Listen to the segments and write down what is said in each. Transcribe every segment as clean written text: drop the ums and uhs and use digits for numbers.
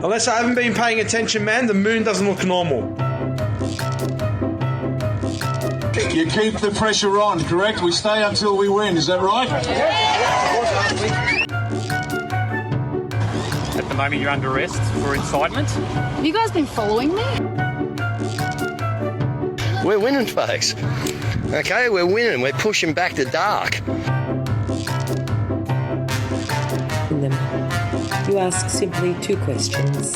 Unless I haven't been paying attention, man, the moon doesn't look normal. You keep the pressure on, correct? We stay until we win, is that right? At the moment, you're under arrest for incitement. Have you guys been following me? We're winning, folks. Okay, we're winning. We're pushing back the dark. You ask simply 2 questions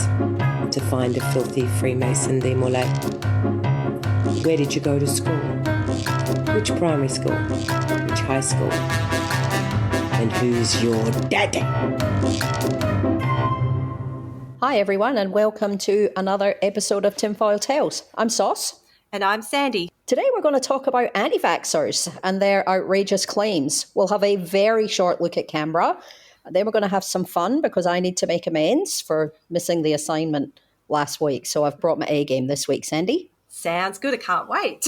to find a filthy Freemason démolé. Where did you go to school? Which primary school? Which high school? And who's your daddy? Hi everyone, and welcome to another episode of Tinfoil Tales. I'm Sauce. And I'm Sandee. Today we're going to talk about anti-vaxxers and their outrageous claims. We'll have a very short look at Canberra. Then we're going to have some fun because I need to make amends for missing the assignment last week. So I've brought my A game this week. Sandee? Sounds good. I can't wait.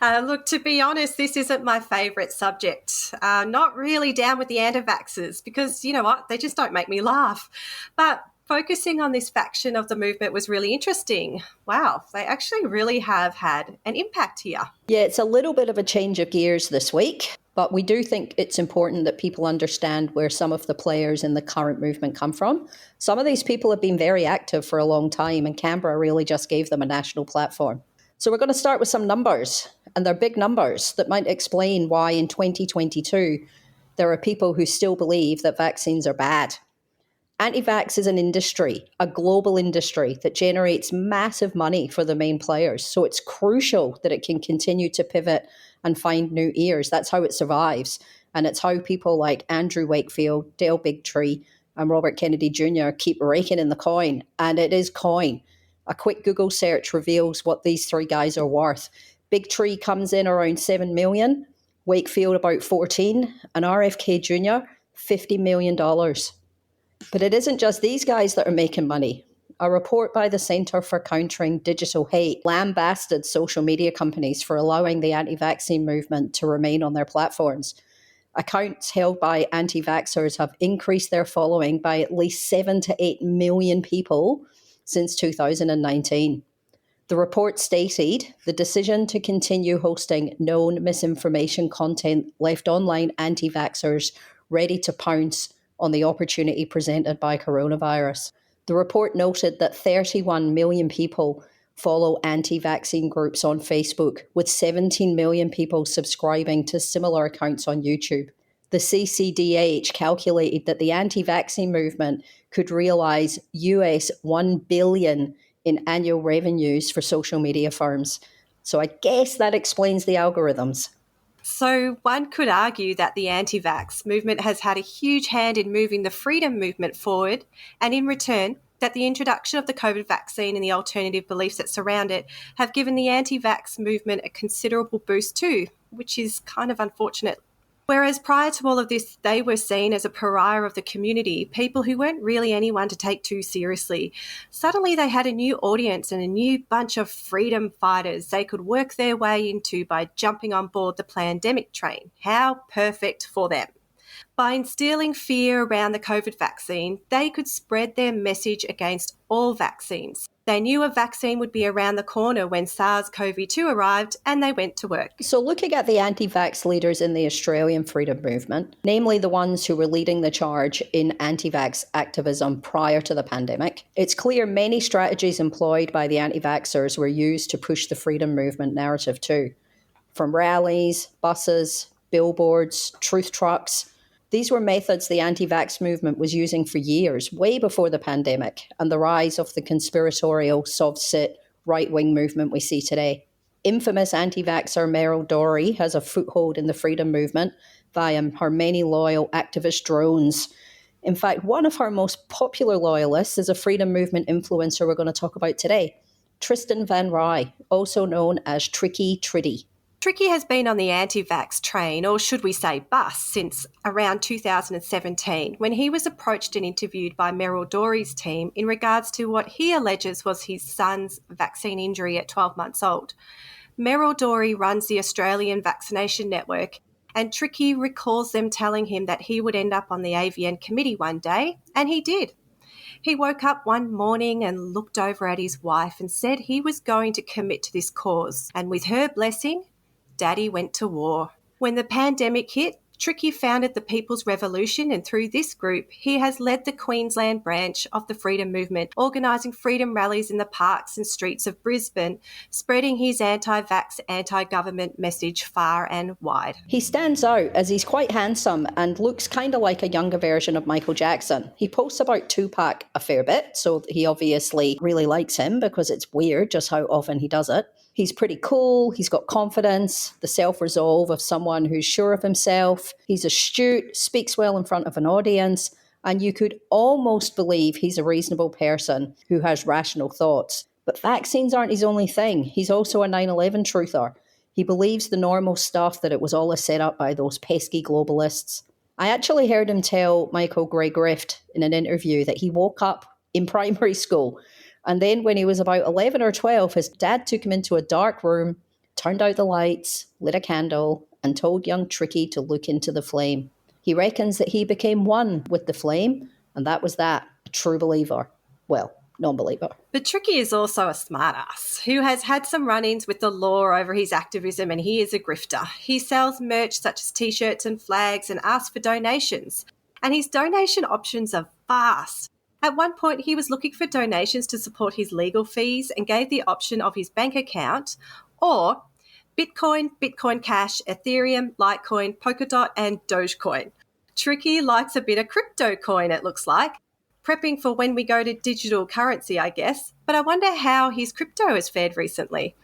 Look, to be honest, this isn't my favourite subject. Not really down with the anti-vaxxers because, you know what, they just don't make me laugh. But focusing on this faction of the movement was really interesting. Wow, they actually really have had an impact here. Yeah, it's a little bit of a change of gears this week, but we do think it's important that people understand where some of the players in the current movement come from. Some of these people have been very active for a long time, and Canberra really just gave them a national platform. So we're going to start with some numbers, and they're big numbers that might explain why in 2022 there are people who still believe that vaccines are bad. Anti-vax is an industry, a global industry that generates massive money for the main players. So it's crucial that it can continue to pivot and find new ears. That's how it survives. And it's how people like Andrew Wakefield, Dale Bigtree, and Robert Kennedy Jr. keep raking in the coin. And it is coin. A quick Google search reveals what these 3 guys are worth. Bigtree comes in around 7 million, Wakefield about 14, and RFK Jr., $50 million. But it isn't just these guys that are making money. A report by the Centre for Countering Digital Hate lambasted social media companies for allowing the anti-vaccine movement to remain on their platforms. Accounts held by anti-vaxxers have increased their following by at least 7 to 8 million people since 2019. The report stated the decision to continue hosting known misinformation content left online anti-vaxxers ready to pounce on the opportunity presented by coronavirus. The report noted that 31 million people follow anti-vaccine groups on Facebook, with 17 million people subscribing to similar accounts on YouTube. The CCDH calculated that the anti-vaccine movement could realize US $1 billion in annual revenues for social media firms. So I guess that explains the algorithms. So one could argue that the anti-vax movement has had a huge hand in moving the freedom movement forward, and in return, that the introduction of the COVID vaccine and the alternative beliefs that surround it have given the anti-vax movement a considerable boost too, which is kind of unfortunate. Whereas prior to all of this, they were seen as a pariah of the community, people who weren't really anyone to take too seriously. Suddenly they had a new audience and a new bunch of freedom fighters they could work their way into by jumping on board the pandemic train. How perfect for them. By instilling fear around the COVID vaccine, they could spread their message against all vaccines. They knew a vaccine would be around the corner when SARS-CoV-2 arrived, and they went to work. So looking at the anti-vax leaders in the Australian freedom movement, namely the ones who were leading the charge in anti-vax activism prior to the pandemic, it's clear many strategies employed by the anti-vaxxers were used to push the freedom movement narrative too. From rallies, buses, billboards, truth trucks. These were methods the anti-vax movement was using for years, way before the pandemic, and the rise of the conspiratorial, soft-sit, right-wing movement we see today. Infamous anti-vaxxer Meryl Dorey has a foothold in the freedom movement via her many loyal activist drones. In fact, one of her most popular loyalists is a freedom movement influencer we're going to talk about today, Tristan Van Rij, also known as Tricky Triddy. Tricky has been on the anti-vax train, or should we say bus, since around 2017, when he was approached and interviewed by Meryl Dorey's team in regards to what he alleges was his son's vaccine injury at 12 months old. Meryl Dorey runs the Australian Vaccination Network, and Tricky recalls them telling him that he would end up on the AVN committee one day, and he did. He woke up one morning and looked over at his wife and said he was going to commit to this cause. And with her blessing, Daddy went to war. When the pandemic hit, Tricky founded the People's Revolution, and through this group, he has led the Queensland branch of the freedom movement, organising freedom rallies in the parks and streets of Brisbane, spreading his anti-vax, anti-government message far and wide. He stands out as he's quite handsome and looks kind of like a younger version of Michael Jackson. He posts about Tupac a fair bit, so he obviously really likes him because it's weird just how often he does it. He's pretty cool, he's got confidence, the self-resolve of someone who's sure of himself. He's astute, speaks well in front of an audience, and you could almost believe he's a reasonable person who has rational thoughts. But vaccines aren't his only thing. He's also a 9/11 truther. He believes the normal stuff that it was all a setup by those pesky globalists. I actually heard him tell Michael Gray-Grift in an interview that he woke up in primary school, and then when he was about 11 or 12, his dad took him into a dark room, turned out the lights, lit a candle, and told young Tricky to look into the flame. He reckons that he became one with the flame, and that was that, a true believer. Well, non-believer. But Tricky is also a smartass who has had some run-ins with the law over his activism, and he is a grifter. He sells merch such as t-shirts and flags and asks for donations. And his donation options are vast. At one point, he was looking for donations to support his legal fees and gave the option of his bank account or Bitcoin, Bitcoin Cash, Ethereum, Litecoin, Polkadot, and Dogecoin. Tricky likes a bit of crypto coin, it looks like. Prepping for when we go to digital currency, I guess. But I wonder how his crypto has fared recently.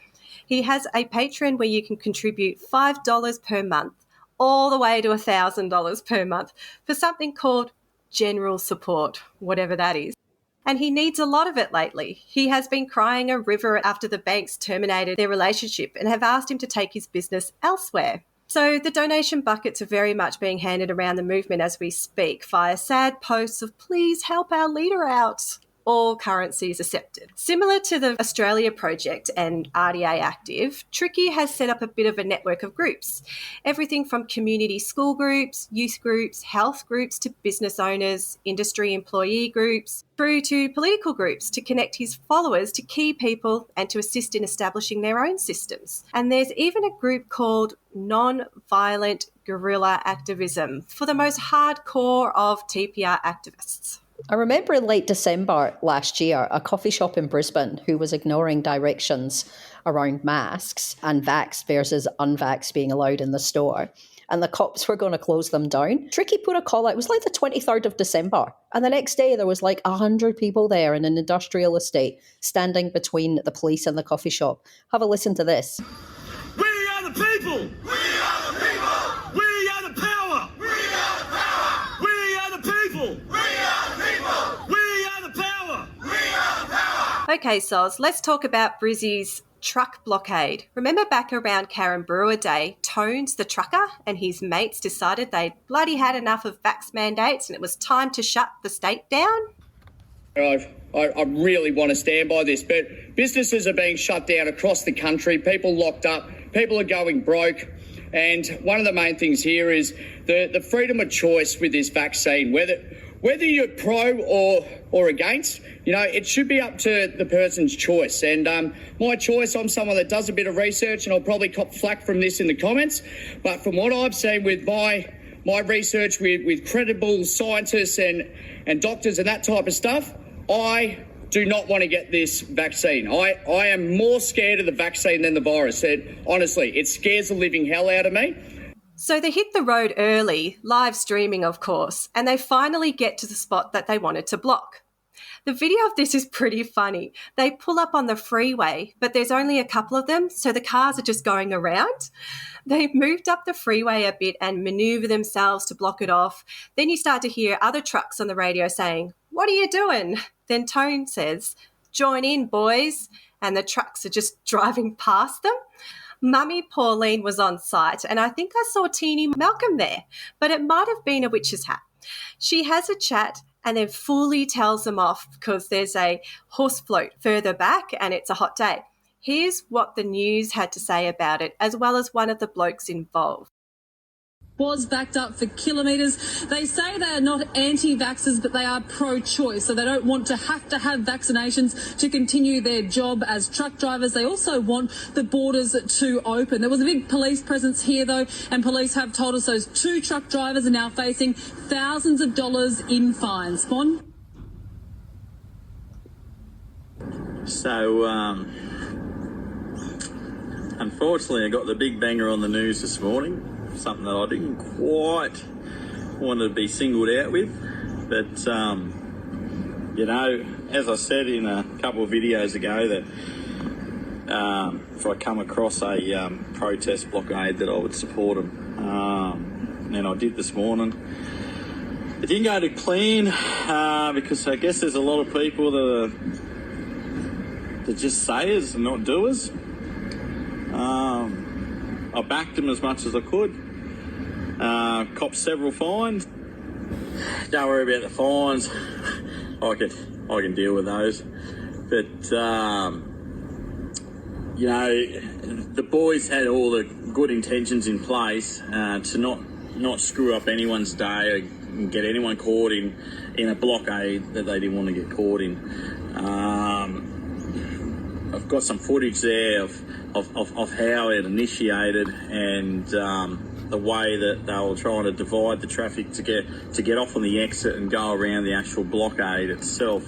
He has a Patreon where you can contribute $5 per month, all the way to $1,000 per month for something called general support, whatever that is. And he needs a lot of it lately. He has been crying a river after the banks terminated their relationship and have asked him to take his business elsewhere. So the donation buckets are very much being handed around the movement as we speak via sad posts of please help our leader out. All currencies accepted. Similar to the Australia Project and RDA Active, Tricky has set up a bit of a network of groups. Everything from community school groups, youth groups, health groups to business owners, industry employee groups, through to political groups to connect his followers to key people and to assist in establishing their own systems. And there's even a group called Non-Violent Guerrilla Activism for the most hardcore of TPR activists. I remember in late December last year, a coffee shop in Brisbane who was ignoring directions around masks and vax versus unvax being allowed in the store. And the cops were going to close them down. Tricky put a call out. It was like the 23rd of December. And the next day there was like 100 people there in an industrial estate standing between the police and the coffee shop. Have a listen to this. We are the people! We are the people! We are the power! We are the power! We are the people! We are the people! We are the power! We are the power! Okay, Soz, let's talk about Brizzy's truck blockade. Remember back around Karen Brewer Day, Tones, the trucker, and his mates decided they'd bloody had enough of vax mandates and it was time to shut the state down? I really want to stand by this, but businesses are being shut down across the country, people locked up, people are going broke, and one of the main things here is the freedom of choice with this vaccine, whether you're pro or against, you know, it should be up to the person's choice. And my choice, I'm someone that does a bit of research, and I'll probably cop flack from this in the comments, but from what I've seen with my research with credible scientists and doctors and that type of stuff, I do not want to get this vaccine. I am more scared of the vaccine than the virus. And honestly, it scares the living hell out of me. So they hit the road early, live streaming of course, and they finally get to the spot that they wanted to block. The video of this is pretty funny. They pull up on the freeway, but there's only a couple of them, so the cars are just going around. They've moved up the freeway a bit and manoeuvre themselves to block it off. Then you start to hear other trucks on the radio saying, "What are you doing?" Then Tone says, "Join in, boys." And the trucks are just driving past them. Mummy Pauline was on site, and I think I saw Teeny Malcolm there, but it might have been a witch's hat. She has a chat and then fully tells them off because there's a horse float further back and it's a hot day. Here's what the news had to say about it, as well as one of the blokes involved. was backed up for kilometres. They say they are not anti-vaxxers, but they are pro-choice, so they don't want to have vaccinations to continue their job as truck drivers. They also want the borders to open. There was a big police presence here, though, and police have told us those 2 truck drivers are now facing thousands of dollars in fines. Spawn? So, unfortunately, I got the big banger on the news this morning. Something that I didn't quite want to be singled out with. But, as I said in a couple of videos ago, that if I come across a protest blockade, that I would support them. And I did this morning. It didn't go to plan because I guess there's a lot of people that just sayers and not doers. I backed them as much as I could. Copped several fines. Don't worry about the fines. I can deal with those. But the boys had all the good intentions in place to not screw up anyone's day and get anyone caught in a blockade that they didn't want to get caught in. I've got some footage there of how it initiated and the way that they were trying to divide the traffic to get off on the exit and go around the actual blockade itself.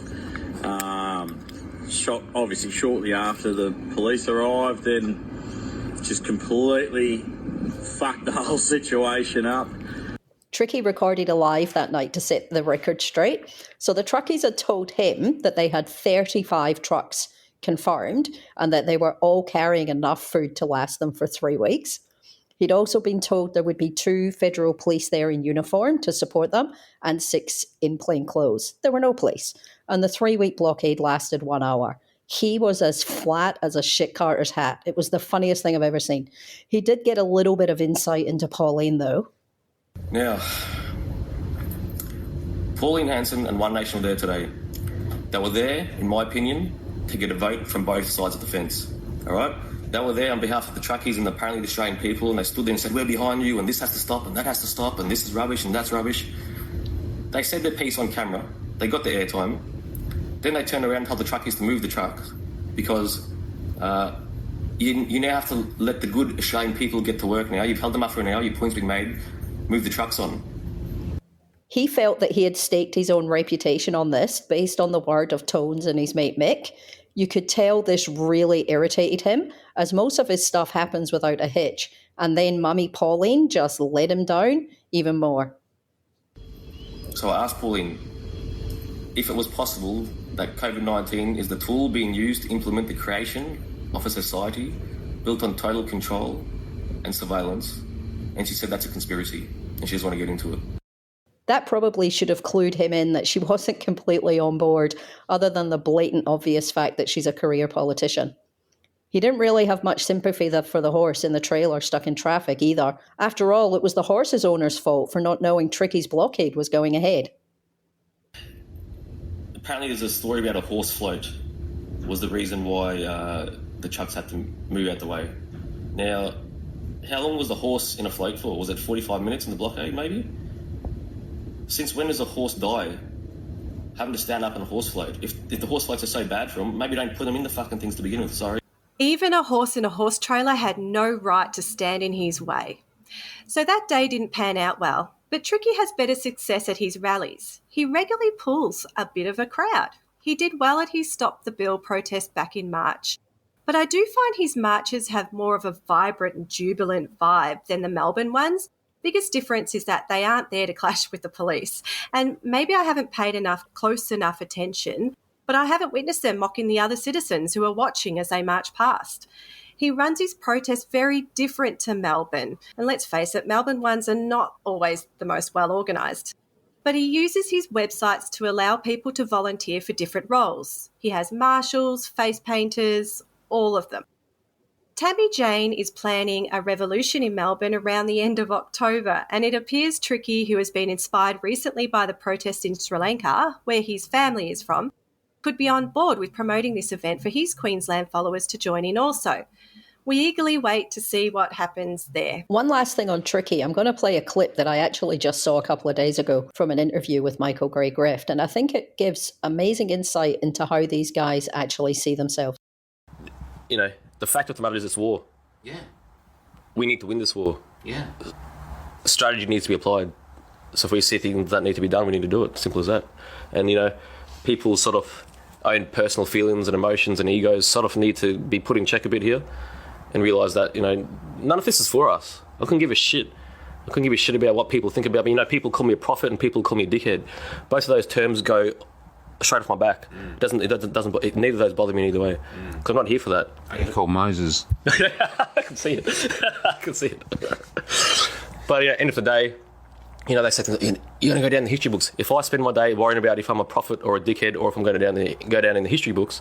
Obviously, shortly after the police arrived, then just completely fucked the whole situation up. Tricky recorded a live that night to set the record straight. So the truckies had told him that they had 35 trucks confirmed and that they were all carrying enough food to last them for 3 weeks. He'd also been told there would be 2 federal police there in uniform to support them and 6 in plain clothes. There were no police. And the 3-week blockade lasted 1 hour. He was as flat as a shit carter's hat. It was the funniest thing I've ever seen. He did get a little bit of insight into Pauline, though. Now, Pauline Hanson and One Nation were there today. They were there, in my opinion, to get a vote from both sides of the fence. All right? They were there on behalf of the truckies and apparently the Australian people, and they stood there and said, we're behind you, and this has to stop, and that has to stop, and this is rubbish, and that's rubbish. They said their piece on camera. They got the airtime. Then they turned around and told the truckies to move the trucks because you now have to let the good Australian people get to work now. You've held them up for an hour, your point's been made, move the trucks on. He felt that he had staked his own reputation on this based on the word of Tones and his mate Mick. You could tell this really irritated him, as most of his stuff happens without a hitch, and then Mummy Pauline just let him down even more. So I asked Pauline if it was possible that COVID-19 is the tool being used to implement the creation of a society built on total control and surveillance, and she said that's a conspiracy, and she doesn't want to get into it. That probably should have clued him in that she wasn't completely on board, other than the blatant obvious fact that she's a career politician. He didn't really have much sympathy for the horse in the trailer stuck in traffic either. After all, it was the horse's owner's fault for not knowing Tricky's blockade was going ahead. Apparently there's a story about a horse float was the reason why the trucks had to move out the way. Now, how long was the horse in a float for? Was it 45 minutes in the blockade, maybe? Since when does a horse die having to stand up in a horse float? If the horse floats are so bad for them, maybe don't put them in the fucking things to begin with, sorry. Even a horse in a horse trailer had no right to stand in his way. So that day didn't pan out well, but Tricky has better success at his rallies. He regularly pulls a bit of a crowd. He did well at his Stop the Bill protest back in March. But I do find his marches have more of a vibrant and jubilant vibe than the Melbourne ones. Biggest difference is that they aren't there to clash with the police. And maybe I haven't paid close enough attention, but I haven't witnessed them mocking the other citizens who are watching as they march past. He runs his protest very different to Melbourne. And let's face it, Melbourne ones are not always the most well organised. But he uses his websites to allow people to volunteer for different roles. He has marshals, face painters, all of them. Tammy Jane is planning a revolution in Melbourne around the end of October, and it appears Tricky, who has been inspired recently by the protests in Sri Lanka, where his family is from, could be on board with promoting this event for his Queensland followers to join in also. We eagerly wait to see what happens there. One last thing on Tricky. I'm going to play a clip that I actually just saw a couple of days ago from an interview with Michael Gray-Grift, and I think it gives amazing insight into how these guys actually see themselves. You know, the fact of the matter is it's war. Yeah. We need to win this war. Yeah. Strategy needs to be applied. So if we see things that need to be done, we need to do it. Simple as that. And, you know, people's sort of own personal feelings and emotions and egos sort of need to be put in check a bit here and realise that, you know, none of this is for us. I couldn't give a shit. I couldn't give a shit about what people think about me. You know, people call me a prophet and people call me a dickhead. Both of those terms go straight off my back. Neither of those bother me either way. Because I'm not here for that. I get called Moses. I can see it. I can see it. But yeah, end of the day, you know, they say things like, you're going to go down in the history books. If I spend my day worrying about if I'm a prophet or a dickhead or if I'm going to go down in the history books,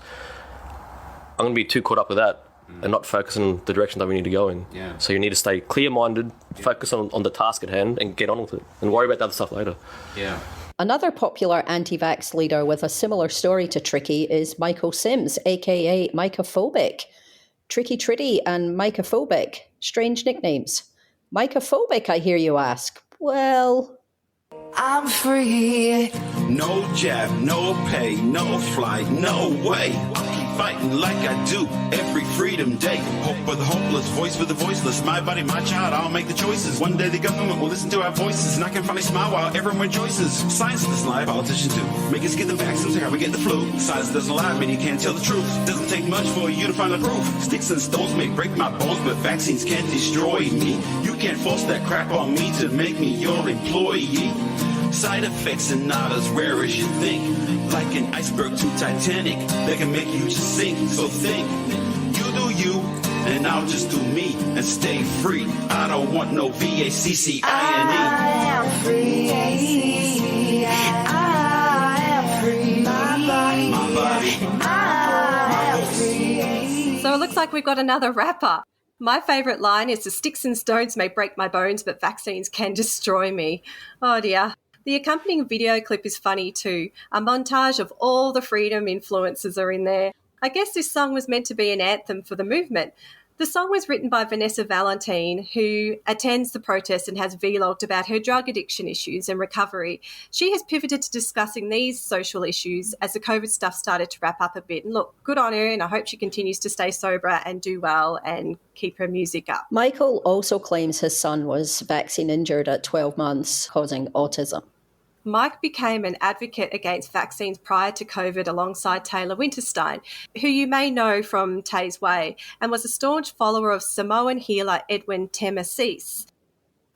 I'm going to be too caught up with that and not focus on the direction that we need to go in. Yeah. So you need to stay clear-minded, focus on the task at hand and get on with it and worry about the other stuff later. Yeah. Another popular anti-vax leader with a similar story to Tricky is Michael Sims, aka Mycophobic. Tricky Tritty and Mycophobic, strange nicknames. Mycophobic, I hear you ask. Well, I'm free. No jab, no pay, no flight, no way. I'll keep fighting like I do every freedom day. Hope for the hopeless, voice for the voiceless. My body, my child, I'll make the choices. One day the government will listen to our voices, and I can finally smile while everyone rejoices. Science doesn't lie, politicians do. Make us get the vaccines, how we get the flu. Science doesn't lie, man, you can't tell the truth. Doesn't take much for you to find the proof. Sticks and stones may break my bones, but vaccines can't destroy me. You can't force that crap on me to make me your employee. Side effects are not as rare as you think. Like an iceberg to Titanic, they can make you just sink. So think, you do you, and I'll just do me and stay free. I don't want no VACCINE. I am free. I am free. My body. I am free. So it looks like we've got another wrapper. My favourite line is, the sticks and stones may break my bones, but vaccines can destroy me. Oh dear. The accompanying video clip is funny too. A montage of all the freedom influencers are in there. I guess this song was meant to be an anthem for the movement. The song was written by Vanessa Valentine, who attends the protest and has vlogged about her drug addiction issues and recovery. She has pivoted to discussing these social issues as the COVID stuff started to wrap up a bit. And look, good on her, and I hope she continues to stay sober and do well and keep her music up. Michael also claims his son was vaccine injured at 12 months, causing autism. Mike became an advocate against vaccines prior to COVID alongside Taylor Winterstein, who you may know from Tay's Way, and was a staunch follower of Samoan healer Edwin Temesis.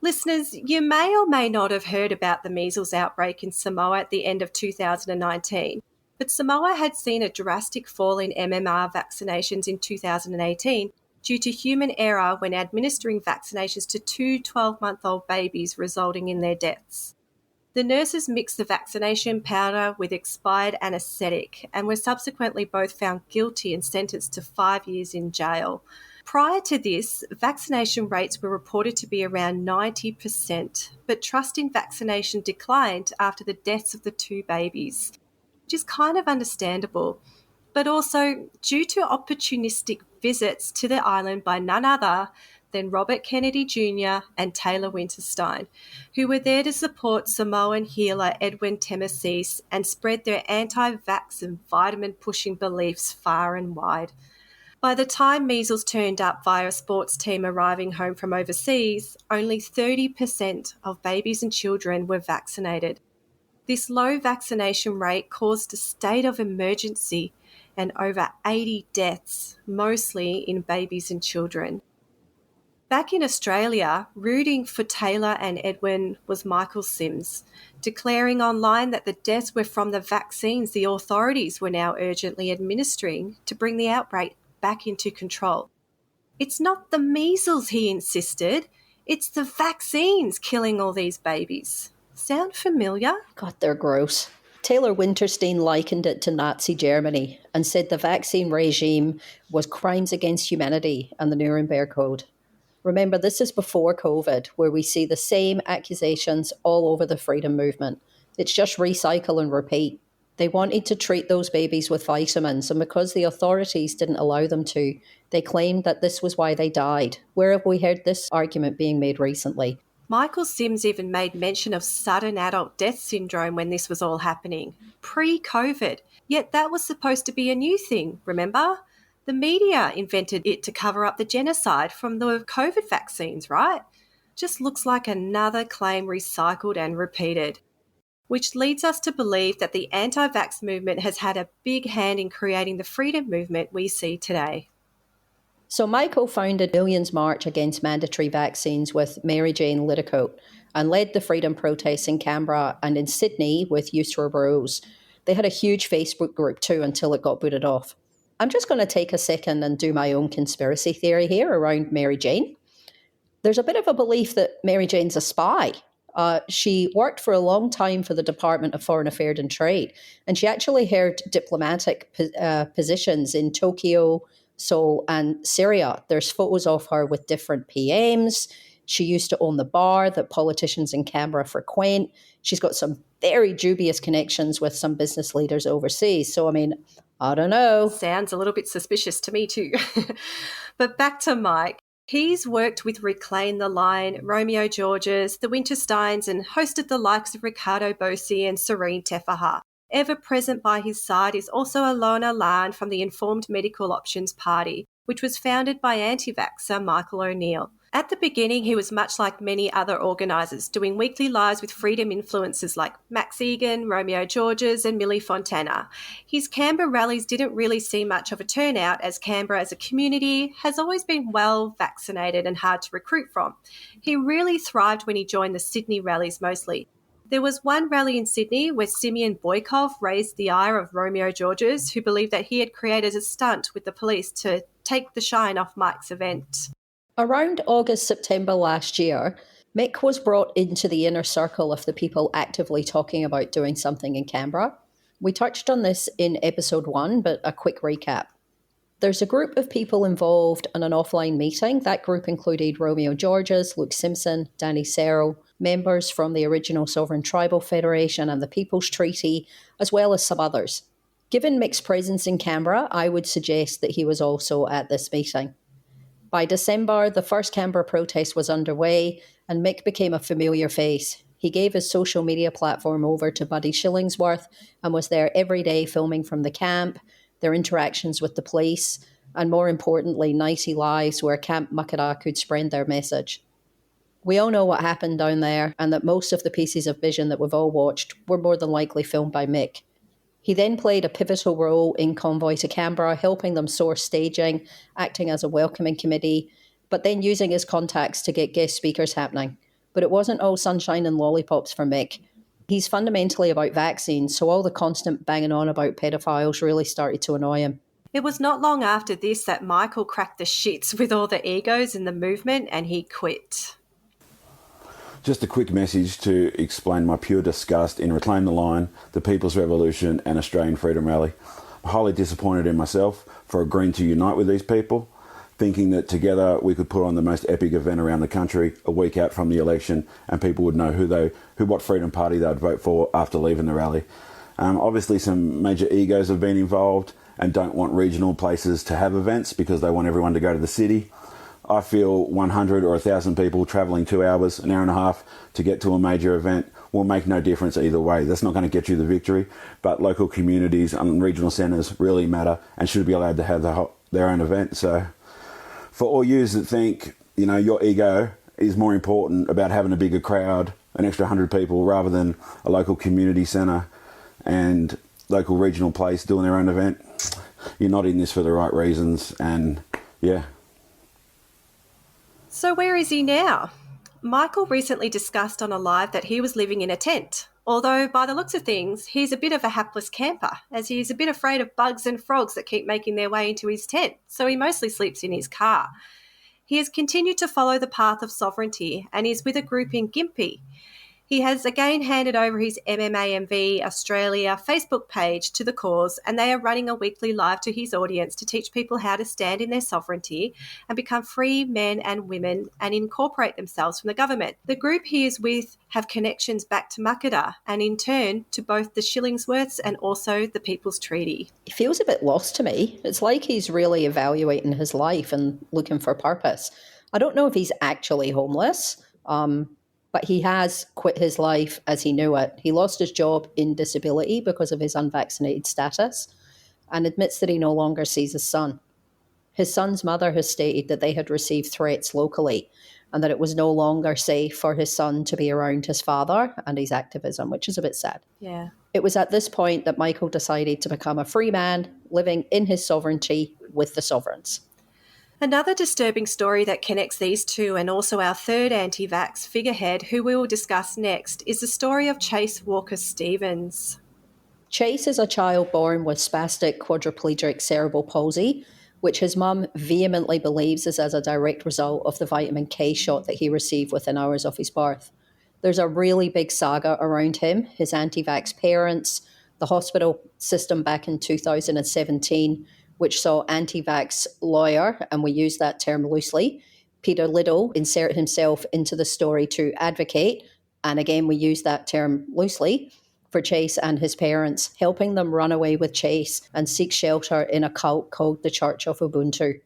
Listeners, you may or may not have heard about the measles outbreak in Samoa at the end of 2019, but Samoa had seen a drastic fall in MMR vaccinations in 2018 due to human error when administering vaccinations to two 12-month-old babies, resulting in their deaths. The nurses mixed the vaccination powder with expired anaesthetic and were subsequently both found guilty and sentenced to 5 years in jail. Prior to this, vaccination rates were reported to be around 90%, but trust in vaccination declined after the deaths of the two babies, which is kind of understandable, but also due to opportunistic visits to the island by none other than Robert Kennedy Jr. and Taylor Winterstein, who were there to support Samoan healer Edwin Temesis and spread their anti-vax and vitamin-pushing beliefs far and wide. By the time measles turned up via a sports team arriving home from overseas, only 30% of babies and children were vaccinated. This low vaccination rate caused a state of emergency and over 80 deaths, mostly in babies and children. Back in Australia, rooting for Taylor and Edwin was Michael Sims, declaring online that the deaths were from the vaccines the authorities were now urgently administering to bring the outbreak back into control. It's not the measles, he insisted. It's the vaccines killing all these babies. Sound familiar? God, they're gross. Taylor Winterstein likened it to Nazi Germany and said the vaccine regime was crimes against humanity and the Nuremberg Code. Remember, this is before COVID, where we see the same accusations all over the freedom movement. It's just recycle and repeat. They wanted to treat those babies with vitamins, and because the authorities didn't allow them to, they claimed that this was why they died. Where have we heard this argument being made recently? Michael Sims even made mention of sudden adult death syndrome when this was all happening, pre-COVID. Yet that was supposed to be a new thing, remember? The media invented it to cover up the genocide from the COVID vaccines, right? Just looks like another claim recycled and repeated. Which leads us to believe that the anti-vax movement has had a big hand in creating the freedom movement we see today. So Michael founded Millions March Against Mandatory Vaccines with Mary Jane Liddicoat and led the freedom protests in Canberra and in Sydney with Yusra Rose. They had a huge Facebook group too until it got booted off. I'm just going to take a second and do my own conspiracy theory here around Mary Jane. There's a bit of a belief that Mary Jane's a spy. She worked for a long time for the Department of Foreign Affairs and Trade, and she actually held diplomatic positions in Tokyo, Seoul, and Syria. There's photos of her with different PMs. She used to own the bar that politicians in Canberra frequent. She's got some very dubious connections with some business leaders overseas. So, I mean, I don't know. Sounds a little bit suspicious to me too. But back to Mike. He's worked with Reclaim the Line, Romeo Georges, the Wintersteins, and hosted the likes of Ricardo Bosi and Serene Tefaha. Ever present by his side is also Alona Lan from the Informed Medical Options Party, which was founded by anti-vaxxer Michael O'Neill. At the beginning, he was much like many other organisers, doing weekly lives with freedom influencers like Max Egan, Romeo Georges and Millie Fontana. His Canberra rallies didn't really see much of a turnout, as Canberra as a community has always been well vaccinated and hard to recruit from. He really thrived when he joined the Sydney rallies mostly. There was one rally in Sydney where Simeon Boykov raised the ire of Romeo Georges, who believed that he had created a stunt with the police to take the shine off Mike's event. Around August, September last year, Mick was brought into the inner circle of the people actively talking about doing something in Canberra. We touched on this in episode 1, but a quick recap. There's a group of people involved in an offline meeting. That group included Romeo Georges, Luke Simpson, Danny Searle, members from the original Sovereign Tribal Federation and the People's Treaty, as well as some others. Given Mick's presence in Canberra, I would suggest that he was also at this meeting. By December, the first Canberra protest was underway, and Mick became a familiar face. He gave his social media platform over to Buddy Shillingsworth and was there every day filming from the camp, their interactions with the police, and more importantly, nighty lives where Camp Makara could spread their message. We all know what happened down there, and that most of the pieces of vision that we've all watched were more than likely filmed by Mick. He then played a pivotal role in Convoy to Canberra, helping them source staging, acting as a welcoming committee, but then using his contacts to get guest speakers happening. But it wasn't all sunshine and lollipops for Mick. He's fundamentally about vaccines, so all the constant banging on about pedophiles really started to annoy him. It was not long after this that Michael cracked the shits with all the egos in the movement and he quit. Just a quick message to explain my pure disgust in Reclaim the Line, the People's Revolution and Australian Freedom Rally. I'm highly disappointed in myself for agreeing to unite with these people, thinking that together we could put on the most epic event around the country a week out from the election and people would know what Freedom Party they would vote for after leaving the rally. Obviously some major egos have been involved and don't want regional places to have events because they want everyone to go to the city. I feel 100 or 1,000 people travelling 2 hours, an hour and a half to get to a major event will make no difference either way. That's not going to get you the victory, but local communities and regional centres really matter and should be allowed to have their own event. So for all yous that think, your ego is more important about having a bigger crowd, an extra 100 people, rather than a local community centre and local regional place doing their own event, you're not in this for the right reasons, and yeah. So where is he now? Michael recently discussed on a live that he was living in a tent, although by the looks of things, he's a bit of a hapless camper, as he is a bit afraid of bugs and frogs that keep making their way into his tent, so he mostly sleeps in his car. He has continued to follow the path of sovereignty and is with a group in Gympie. He has again handed over his MMAMV Australia Facebook page to the cause, and they are running a weekly live to his audience to teach people how to stand in their sovereignty and become free men and women and incorporate themselves from the government. The group he is with have connections back to Makata and in turn to both the Shillingsworths and also the People's Treaty. He feels a bit lost to me. It's like he's really evaluating his life and looking for purpose. I don't know if he's actually homeless, but he has quit his life as he knew it. He lost his job in disability because of his unvaccinated status and admits that he no longer sees his son. His son's mother has stated that they had received threats locally and that it was no longer safe for his son to be around his father and his activism, which is a bit sad. Yeah. It was at this point that Michael decided to become a free man, living in his sovereignty with the sovereigns. Another disturbing story that connects these two and also our third anti-vax figurehead, who we will discuss next, is the story of Chase Walker-Stevens. Chase is a child born with spastic quadriplegic cerebral palsy, which his mum vehemently believes is as a direct result of the vitamin K shot that he received within hours of his birth. There's a really big saga around him, his anti-vax parents, the hospital system back in 2017, which saw anti-vax lawyer, and we use that term loosely, Peter Little, insert himself into the story to advocate, and again we use that term loosely, for Chase and his parents, helping them run away with Chase and seek shelter in a cult called the Church of Ubuntu.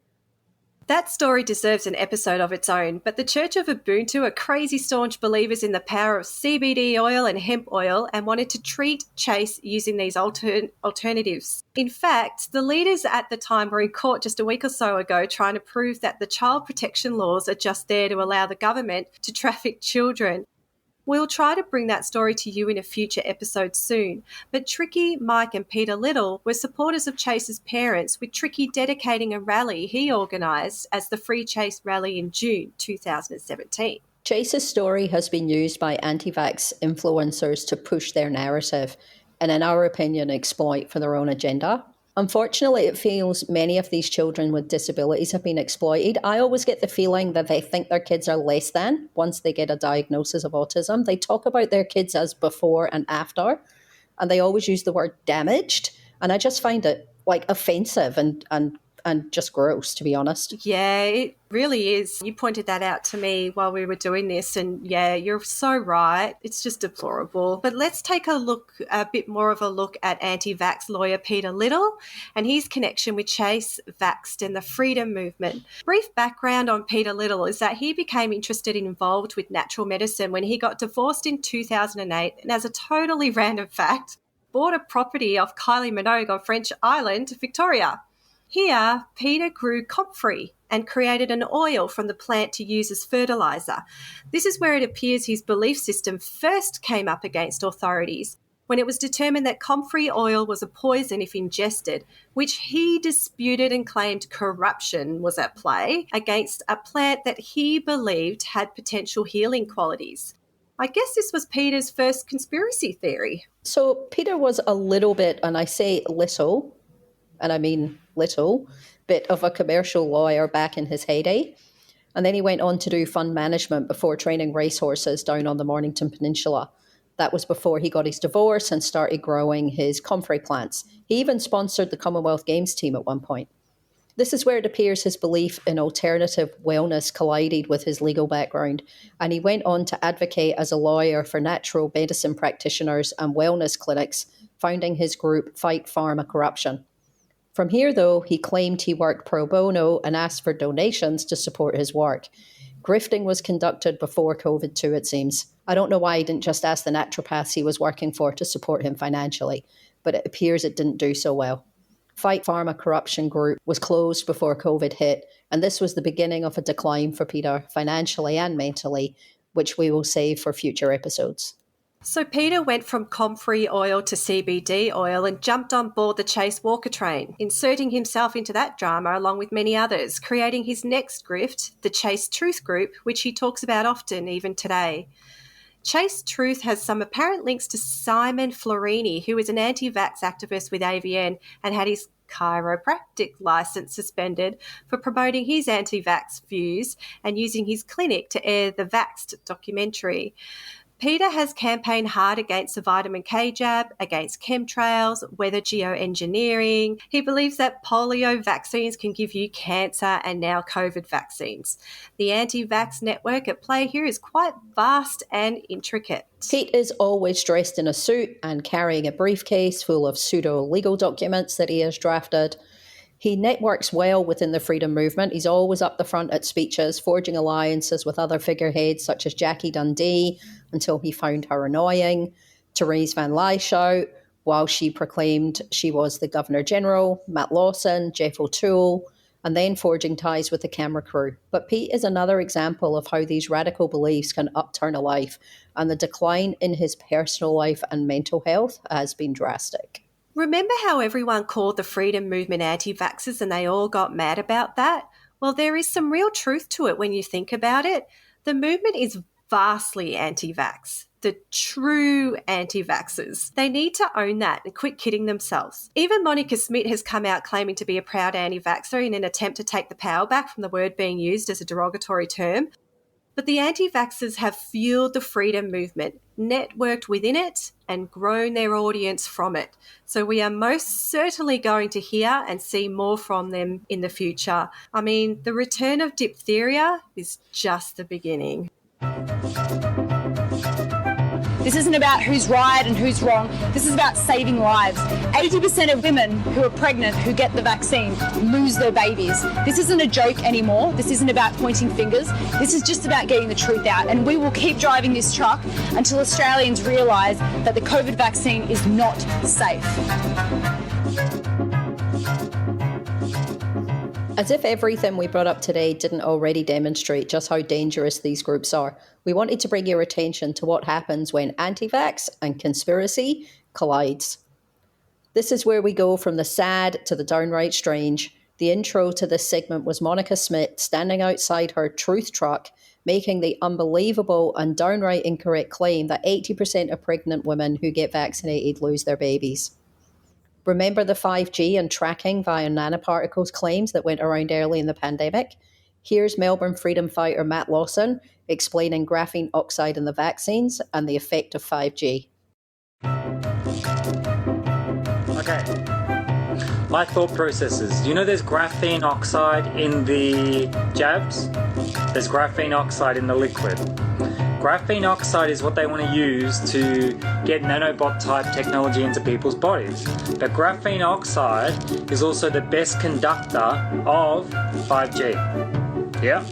That story deserves an episode of its own, but the Church of Ubuntu are crazy staunch believers in the power of CBD oil and hemp oil and wanted to treat Chase using these alternatives. In fact, the leaders at the time were in court just a week or so ago trying to prove that the child protection laws are just there to allow the government to traffic children. We'll try to bring that story to you in a future episode soon, but Tricky, Mike and Peter Little were supporters of Chase's parents, with Tricky dedicating a rally he organised as the Free Chase Rally in June 2017. Chase's story has been used by anti-vax influencers to push their narrative and, in our opinion, exploit for their own agenda. Unfortunately, it feels many of these children with disabilities have been exploited. I always get the feeling that they think their kids are less than once they get a diagnosis of autism. They talk about their kids as before and after, and they always use the word damaged. And I just find it like offensive and just gross, to be honest. Yeah, it really is. You pointed that out to me while we were doing this, and yeah, you're so right. It's just deplorable. But let's take a bit more of a look at anti-vax lawyer Peter Little and his connection with Chase, Vaxxed and the freedom movement. Brief background on Peter Little is that he became interested and involved with natural medicine when he got divorced in 2008, and as a totally random fact, bought a property off Kylie Minogue on French Island, Victoria. Here, Peter grew comfrey and created an oil from the plant to use as fertiliser. This is where it appears his belief system first came up against authorities, when it was determined that comfrey oil was a poison if ingested, which he disputed and claimed corruption was at play against a plant that he believed had potential healing qualities. I guess this was Peter's first conspiracy theory. So Peter was a little bit, and I say little, and I mean little, bit of a commercial lawyer back in his heyday. And then he went on to do fund management before training racehorses down on the Mornington Peninsula. That was before he got his divorce and started growing his comfrey plants. He even sponsored the Commonwealth Games team at one point. This is where it appears his belief in alternative wellness collided with his legal background, and he went on to advocate as a lawyer for natural medicine practitioners and wellness clinics, founding his group Fight Pharma Corruption. From here, though, he claimed he worked pro bono and asked for donations to support his work. Grifting was conducted before COVID too, it seems. I don't know why he didn't just ask the naturopaths he was working for to support him financially, but it appears it didn't do so well. Fight Pharma Corruption Group was closed before COVID hit, and this was the beginning of a decline for Peter, financially and mentally, which we will save for future episodes. So Peter went from comfrey oil to CBD oil and jumped on board the Chase Walker train, inserting himself into that drama along with many others, creating his next grift, the Chase Truth Group, which he talks about often even today. Chase Truth has some apparent links to Simon Florini, who is an anti-vax activist with AVN and had his chiropractic license suspended for promoting his anti-vax views and using his clinic to air the Vaxxed documentary. Peter has campaigned hard against the vitamin K jab, against chemtrails, weather geoengineering. He believes that polio vaccines can give you cancer and now COVID vaccines. The anti-vax network at play here is quite vast and intricate. Pete is always dressed in a suit and carrying a briefcase full of pseudo-legal documents that he has drafted. He networks well within the freedom movement. He's always up the front at speeches, forging alliances with other figureheads such as Jackie Dundee, until he found her annoying, Therese Van Lyshout, while she proclaimed she was the Governor-General, Matt Lawson, Jeff O'Toole, and then forging ties with the camera crew. But Pete is another example of how these radical beliefs can upturn a life, and the decline in his personal life and mental health has been drastic. Remember how everyone called the freedom movement anti-vaxxers and they all got mad about that? Well, there is some real truth to it when you think about it. The movement is vastly anti-vax. The true anti-vaxxers. They need to own that and quit kidding themselves. Even Monica Smith has come out claiming to be a proud anti-vaxxer in an attempt to take the power back from the word being used as a derogatory term. But the anti-vaxxers have fueled the freedom movement, networked within it, and grown their audience from it. So we are most certainly going to hear and see more from them in the future. I mean, the return of diphtheria is just the beginning. This isn't about who's right and who's wrong. This is about saving lives. 80% of women who are pregnant who get the vaccine lose their babies. This isn't a joke anymore. This isn't about pointing fingers. This is just about getting the truth out. And we will keep driving this truck until Australians realise that the COVID vaccine is not safe. As if everything we brought up today didn't already demonstrate just how dangerous these groups are, we wanted to bring your attention to what happens when anti-vax and conspiracy collides. This is where we go from the sad to the downright strange. The intro to this segment was Monica Smith standing outside her truth truck, making the unbelievable and downright incorrect claim that 80% of pregnant women who get vaccinated lose their babies. Remember the 5G and tracking via nanoparticles claims that went around early in the pandemic? Here's Melbourne freedom fighter Matt Lawson explaining graphene oxide in the vaccines and the effect of 5G. Okay, my thought processes. You know there's graphene oxide in the jabs? There's graphene oxide in the liquid. Graphene oxide is what they want to use to get nanobot type technology into people's bodies. But graphene oxide is also the best conductor of 5G. Yeah?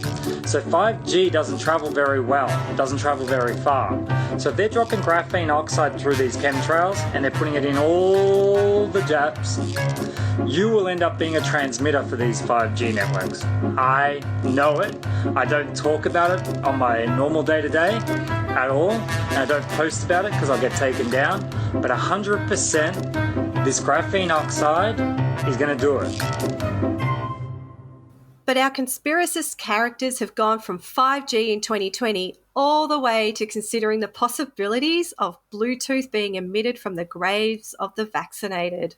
So 5G doesn't travel very well. It doesn't travel very far. So if they're dropping graphene oxide through these chemtrails and they're putting it in all the jabs, you will end up being a transmitter for these 5G networks. I know it. I don't talk about it on my normal day-to-day at all. And I don't post about it because I'll get taken down. But 100% this graphene oxide is going to do it. But our conspiracist characters have gone from 5G in 2020 all the way to considering the possibilities of Bluetooth being emitted from the graves of the vaccinated.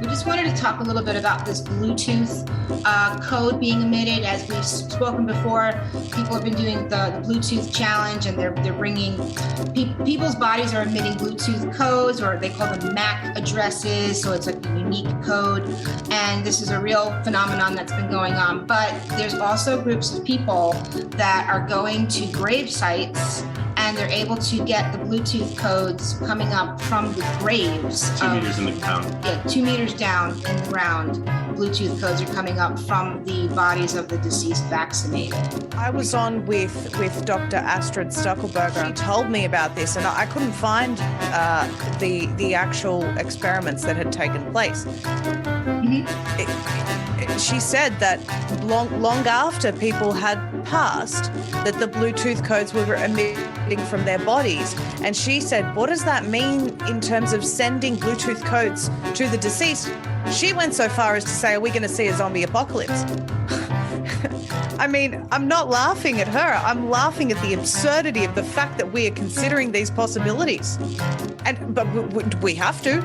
We just wanted to talk a little bit about this Bluetooth code being emitted. As we've spoken before, people have been doing the Bluetooth challenge, and they're bringing people's bodies are emitting Bluetooth codes, or they call them MAC addresses. So it's like a unique code, and this is a real phenomenon that's been going on. But there's also groups of people that are going to grave sites, and they're able to get the Bluetooth codes coming up from the graves. 2 meters in the ground. Yeah, 2 meters down in the ground. Bluetooth codes are coming up from the bodies of the deceased vaccinated. I was on with Dr. Astrid Stockelberger. She told me about this, and I couldn't find the actual experiments that had taken place. She said that long after people had passed, that the Bluetooth codes were emitting from their bodies. And she said, what does that mean in terms of sending Bluetooth codes to the deceased? She went so far as to say, are we going to see a zombie apocalypse? I mean, I'm not laughing at her. I'm laughing at the absurdity of the fact that we are considering these possibilities. But we have to.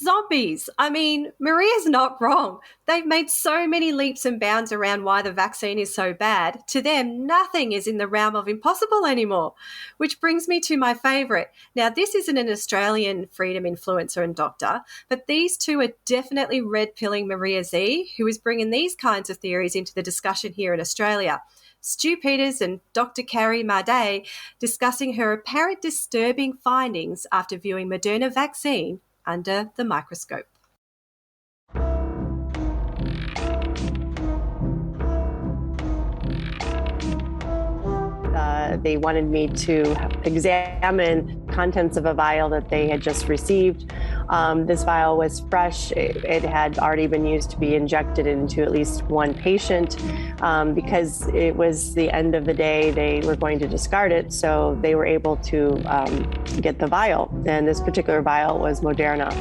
zombies. I mean, Maria's not wrong. They've made so many leaps and bounds around why the vaccine is so bad. To them, nothing is in the realm of impossible anymore. Which brings me to my favourite. Now, this isn't an Australian freedom influencer and doctor, but these two are definitely red-pilling Maria Z, who is bringing these kinds of theories into the discussion here in Australia. Stu Peters and Dr. Carrie Marday discussing her apparent disturbing findings after viewing Moderna vaccine under the microscope. They wanted me to examine contents of a vial that they had just received. This vial was fresh. It had already been used to be injected into at least one patient. Because it was the end of the day, they were going to discard it, so they were able to get the vial. And this particular vial was Moderna.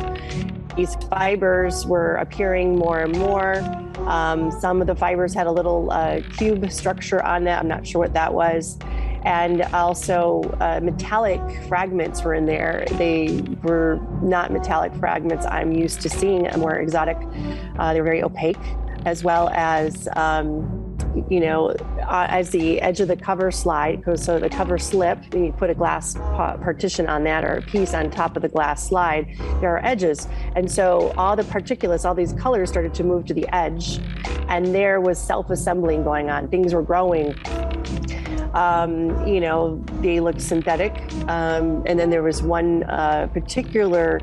These fibers were appearing more and more. Some of the fibers had a little cube structure on them. I'm not sure what that was. And also metallic fragments were in there. They were not metallic fragments I'm used to seeing, more exotic. They were very opaque, as well as, as the edge of the cover slide goes, so the cover slipped, and you put a glass partition on that or a piece on top of the glass slide, there are edges. And so all the particulates, all these colors started to move to the edge, and there was self-assembling going on. Things were growing. They looked synthetic. And then there was one particular,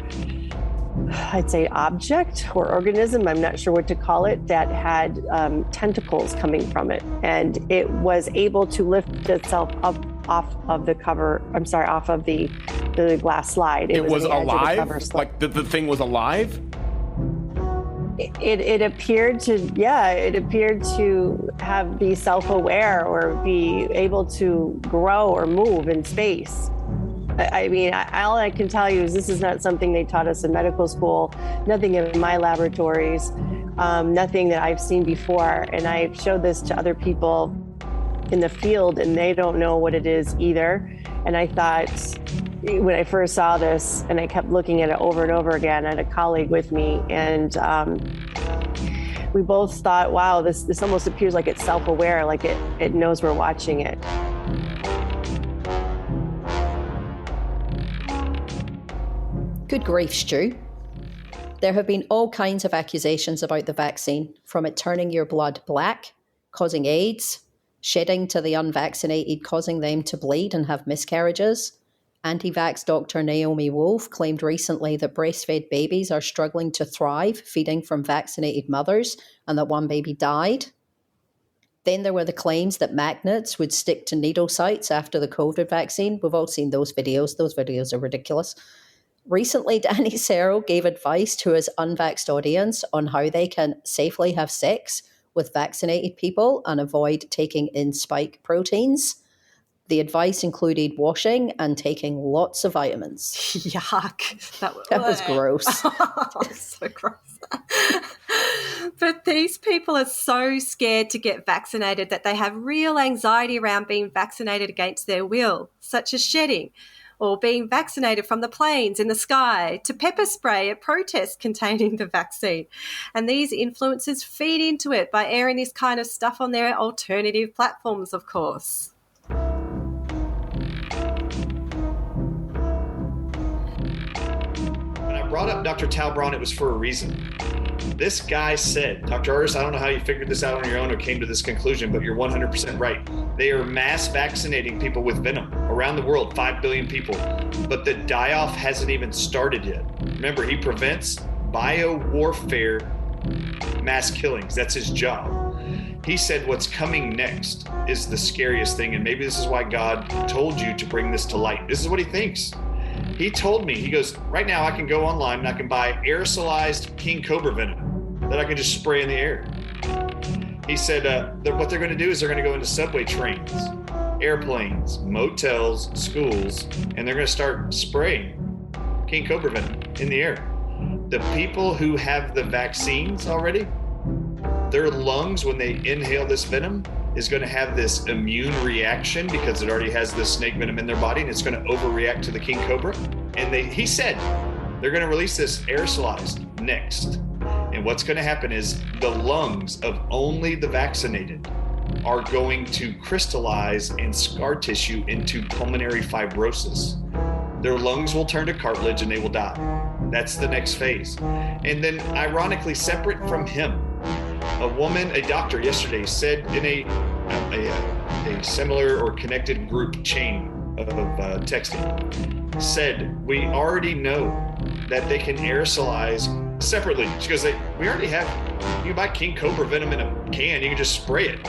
I'd say, object or organism, I'm not sure what to call it, that had tentacles coming from it. And it was able to lift itself up off of the cover, off of the glass slide. It was alive? Like the thing was alive? It appered to be self-aware or be able to grow or move in space. I mean, all I can tell you is this is not something they taught us in medical school, nothing in my laboratories, nothing that I've seen before. And I've showed this to other people in the field, and they don't know what it is either. And I thought, when I first saw this, and I kept looking at it over and over again, I had a colleague with me, and we both thought, wow, this almost appears like it's self-aware, like it knows we're watching it. Good grief, Stu. There have been all kinds of accusations about the vaccine, from it turning your blood black, causing AIDS, shedding to the unvaccinated, causing them to bleed and have miscarriages. Anti-vax Dr. Naomi Wolf claimed recently that breastfed babies are struggling to thrive feeding from vaccinated mothers, and that one baby died. Then there were the claims that magnets would stick to needle sites after the COVID vaccine. We've all seen those videos. Those videos are ridiculous. Recently, Danny Searle gave advice to his unvaxxed audience on how they can safely have sex with vaccinated people and avoid taking in spike proteins. The advice included washing and taking lots of vitamins. Yuck. That was gross. So gross. But these people are so scared to get vaccinated that they have real anxiety around being vaccinated against their will, such as shedding, or being vaccinated from the planes in the sky to pepper spray at protests containing the vaccine. And these influencers feed into it by airing this kind of stuff on their alternative platforms, of course. When I brought up Dr. Tal Braun, it was for a reason. This guy said, Dr. Artis, I don't know how you figured this out on your own or came to this conclusion, but you're 100% right. They are mass vaccinating people with venom around the world, 5 billion people. But the die-off hasn't even started yet. Remember, he prevents biowarfare mass killings. That's his job. He said what's coming next is the scariest thing, and maybe this is why God told you to bring this to light. This is what he thinks. He told me, he goes, right now I can go online and I can buy aerosolized king cobra venom that I can just spray in the air. He said what they're going to do is they're going to go into subway trains, airplanes, motels, schools, and they're going to start spraying king cobra venom in the air. The people who have the vaccines already, their lungs, when they inhale this venom, is going to have this immune reaction because it already has this snake venom in their body, and it's going to overreact to the king cobra. And he said They're going to release this aerosolized next. And what's going to happen is the lungs of only the vaccinated are going to crystallize and scar tissue into pulmonary fibrosis. Their lungs will turn to cartilage and they will die. That's the next phase. And then, ironically, separate from him, a woman, a doctor yesterday said in a similar or connected group chain of texting, said, we already know that they can aerosolize separately. She goes, we already have, you can buy King Cobra venom in a can, you can just spray it.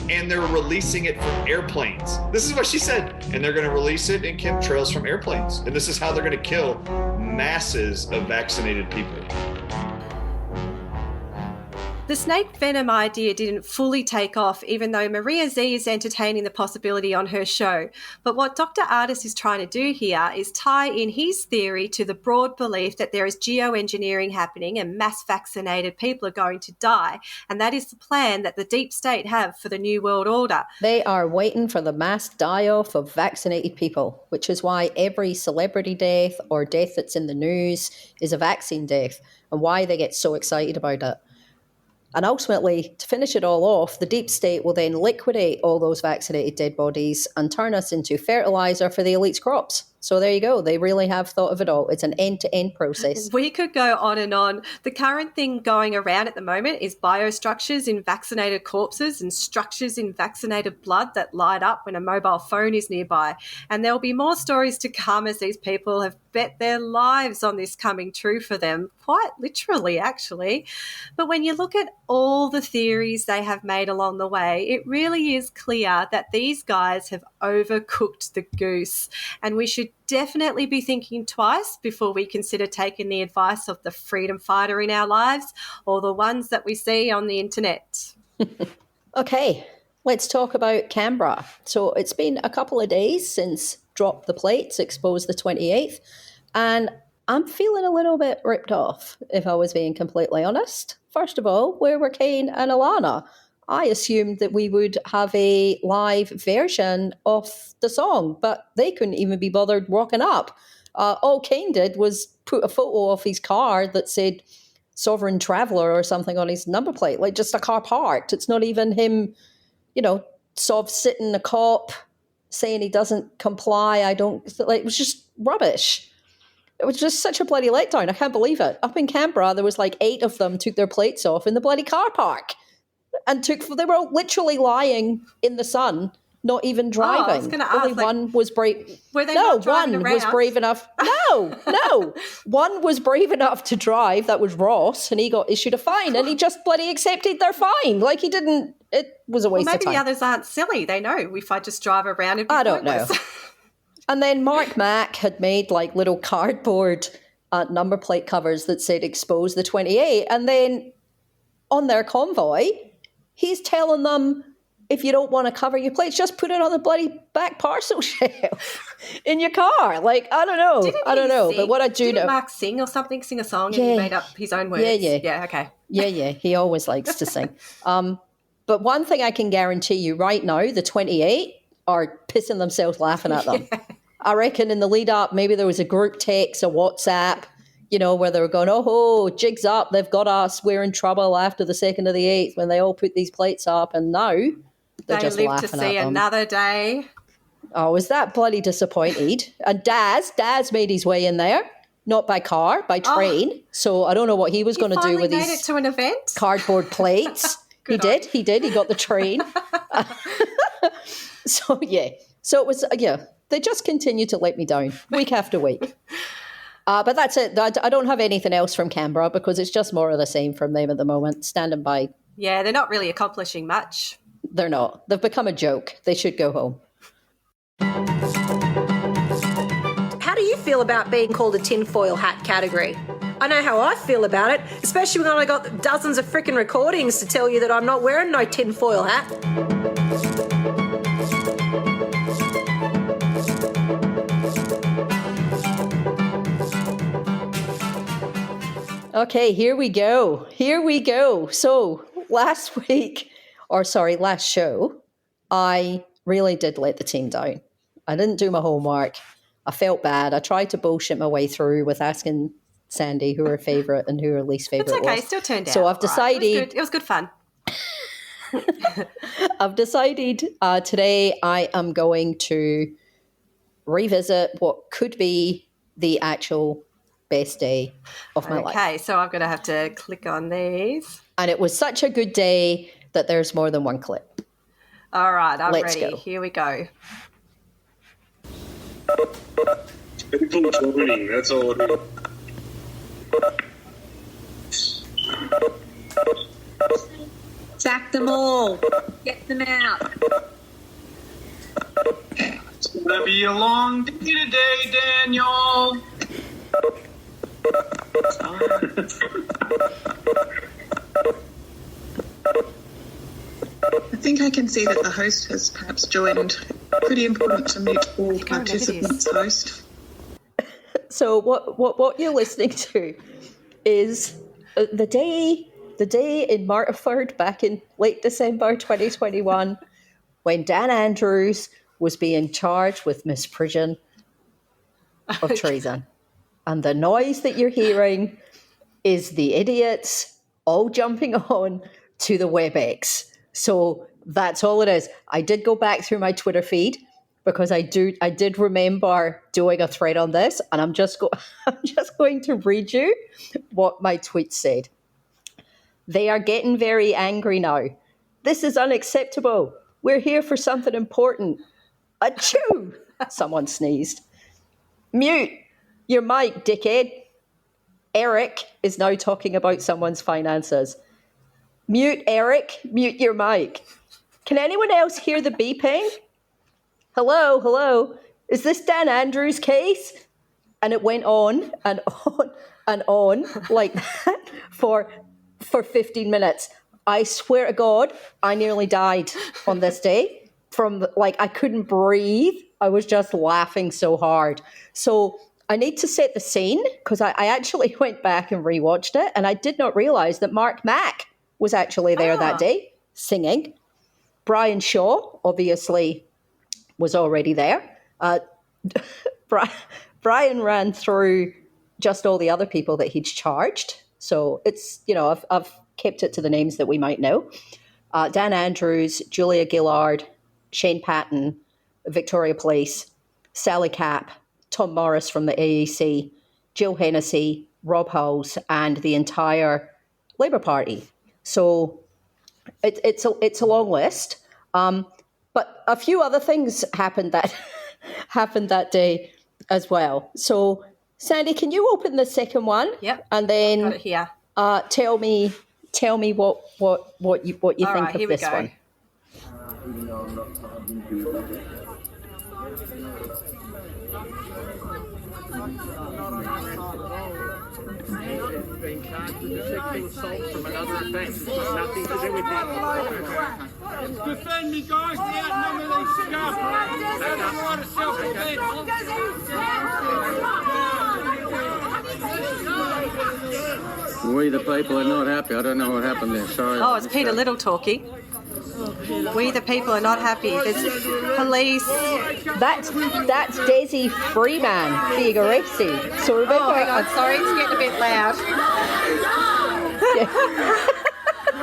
And they're releasing it from airplanes. This is what she said. And they're going to release it in chemtrails from airplanes. And this is how they're going to kill masses of vaccinated people. The snake venom idea didn't fully take off, even though Maria Z is entertaining the possibility on her show. But what Dr. Artis is trying to do here is tie in his theory to the broad belief that there is geoengineering happening and mass vaccinated people are going to die. And that is the plan that the deep state have for the New World Order. They are waiting for the mass die-off of vaccinated people, which is why every celebrity death or death that's in the news is a vaccine death, and why they get so excited about it. And ultimately, to finish it all off, the deep state will then liquidate all those vaccinated dead bodies and turn us into fertilizer for the elite's crops. So there you go. They really have thought of it all. It's an end-to-end process. We could go on and on. The current thing going around at the moment is biostructures in vaccinated corpses and structures in vaccinated blood that light up when a mobile phone is nearby. And there will be more stories to come as these people have bet their lives on this coming true for them, quite literally, actually. But when you look at all the theories they have made along the way, it really is clear that these guys have overcooked the goose, and we should definitely be thinking twice before we consider taking the advice of the freedom fighter in our lives or the ones that we see on the internet. Okay, let's talk about Canberra. So it's been a couple of days since Drop the Plates, exposed the 28th, and I'm feeling a little bit ripped off, if I was being completely honest. First of all, where were Kane and Alana? I assumed that we would have a live version of the song, but they couldn't even be bothered rocking up. All Kane did was put a photo of his car that said Sovereign Traveller or something on his number plate, like just a car parked. It's not even him, Sov sitting a cop saying he doesn't comply. It was just rubbish. It was just such a bloody letdown. I can't believe it. Up in Canberra, there was like 8 of them took their plates off in the bloody car park. And they were all literally lying in the sun, not even driving. I was going to ask, only one was brave. Were they not driving one around? was brave enough. No. One was brave enough to drive. That was Ross, and he got issued a fine, and he just bloody accepted their fine. Like he didn't. It was a waste of time. Maybe the others aren't silly. They know if I just drive around, it'd be I don't pointless. know. And then Mark Mack had made like little cardboard number plate covers that said "Expose the 28," and then on their convoy, he's telling them, if you don't want to cover your plates, just put it on the bloody back parcel shelf in your car. Like, I don't know. But what I do know. Didn't Mark sing or something, sing a song, and he made up his own words? Yeah, okay. Yeah, he always likes to sing. But one thing I can guarantee you right now, the 28 are pissing themselves laughing at them. Yeah. I reckon in the lead up, maybe there was a group text, a WhatsApp, where they were going, oh, jig's up, they've got us, we're in trouble after the 2nd of the 8th when they all put these plates up, and now they're just laughing at them. They live to see another day. I was that bloody disappointed. And Daz made his way in there, not by car, by train. So I don't know what he was going to do with his made it to an event? Cardboard plates. He did. He got the train. So it was, they just continue to let me down week after week. But that's it. I don't have anything else from Canberra because it's just more of the same from them at the moment, standing by. Yeah, they're not really accomplishing much. They're not. They've become a joke. They should go home. How do you feel about being called a tinfoil hat category? I know how I feel about it, especially when I got dozens of freaking recordings to tell you that I'm not wearing no tinfoil hat. Okay, here we go. So last show, I really did let the team down. I didn't do my homework. I felt bad. I tried to bullshit my way through with asking Sandee, who her favourite and who her least favourite It's okay, was. still turned out. So I've all right. decided... It was good fun. I've decided today I am going to revisit what could be the actual best day of my life. Okay, so I'm going to have to click on these. And it was such a good day that there's more than one clip. All right, I'm Let's ready. go. Here we go. People joining, that's all it is. Sack them all. Get them out. It's gonna be a long day today, Daniel. I think I can see that the host has perhaps joined. Pretty important to mute all participants, host. So what you're listening to is the day in Martyrford back in late December 2021 when Dan Andrews was being charged with misprision of treason. And the noise that you're hearing is the idiots all jumping on to the WebEx. So that's all it is. I did go back through my Twitter feed because I did remember doing a thread on this, and I'm just going to read you what my tweet said. They are getting very angry now. This is unacceptable. We're here for something important. Achoo! Someone sneezed. Mute your mic, dickhead. Eric is now talking about someone's finances. Mute, Eric. Mute your mic. Can anyone else hear the beeping? Hello. Is this Dan Andrews' case? And it went on and on and on like that for 15 minutes. I swear to God, I nearly died on this day. I couldn't breathe. I was just laughing so hard. So I need to set the scene because I actually went back and rewatched it, and I did not realize that Mark Mack was actually there that day singing. Brian Shaw, obviously, was already there. Brian ran through just all the other people that he'd charged. So it's, I've kept it to the names that we might know. Dan Andrews, Julia Gillard, Shane Patton, Victoria Police, Sally Capp, Tom Morris from the AEC, Jill Hennessy, Rob Hulls, and the entire Labour Party. So it's a long list. But a few other things happened that day as well. So Sandee, can you open the second one? Yep. And then got it here. Tell me what you All think right, of here we this go. one. Being charged with sexual assault from another offence. It's got nothing to do with this. Defend me, guys. Outnumber these scum. They don't right of self-defense. We the people are not happy. I don't know what happened there. Sorry. Oh, it's Peter Little talking. We the people are not happy. There's police. That's Desi Freeman Figueroa. So remember, Oh, hang on. Sorry, it's getting a bit loud.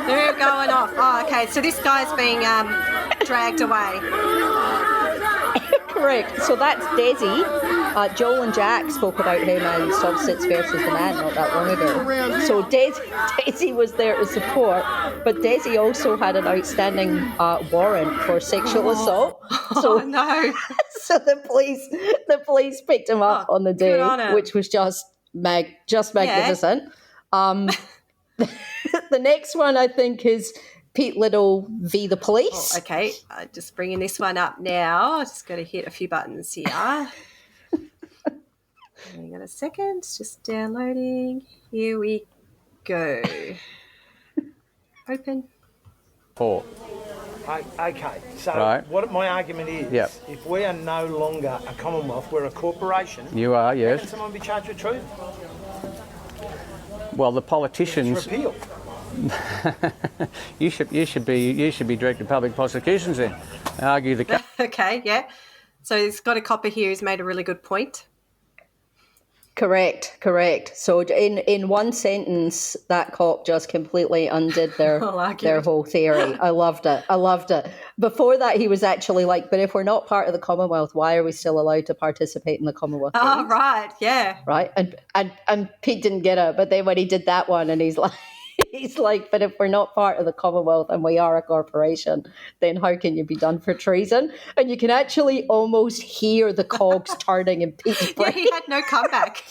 They're going off. Oh, okay. So this guy's being dragged away. Correct. So that's Desi. Joel and Jack spoke about him and Subsets versus the Man not that long ago. So Desi was there to support, but Desi also had an outstanding warrant for sexual assault. So no. So the police picked him up on the day, which was just magnificent. The next one I think is Pete Little v. the police. Oh, okay, just bringing this one up now. Just got to hit a few buttons here. Hang on a second. It's just downloading. Here we go. Open. Four. Okay, so Right. what my argument is, Yep. if we are no longer a Commonwealth, we're a corporation. You are, Can yes. someone be charged with truth? Well, the politicians. It's repealed. you should be director of public prosecutions then. Argue the case. Okay, yeah. So it's got a copper here who's made a really good point. Correct. So in one sentence, that cock just completely undid their whole theory. I loved it. Before that, he was actually like, but if we're not part of the Commonwealth, why are we still allowed to participate in the Commonwealth Games? Oh, right, yeah. Right, and Pete didn't get it, but then when he did that one, and he's like, but if we're not part of the Commonwealth and we are a corporation, then how can you be done for treason? And you can actually almost hear the cogs turning in Pete's brain. Yeah, he had no comeback.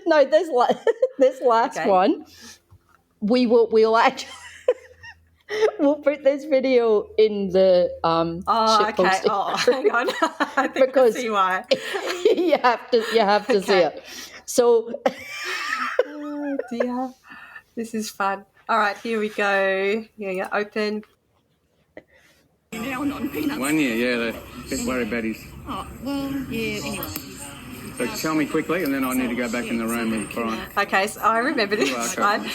No, this last one, we'll actually we'll put this video in the okay. Oh, hang on. I think because I see why. you have to see it. So. Oh dear, this is fun. All right, here we go. Yeah, open. 1 year, yeah, they're a bit worried about his. Oh, well, yeah, anyway. So tell me quickly, and then I need to go back in the room with Brian. Okay, so I remember this one.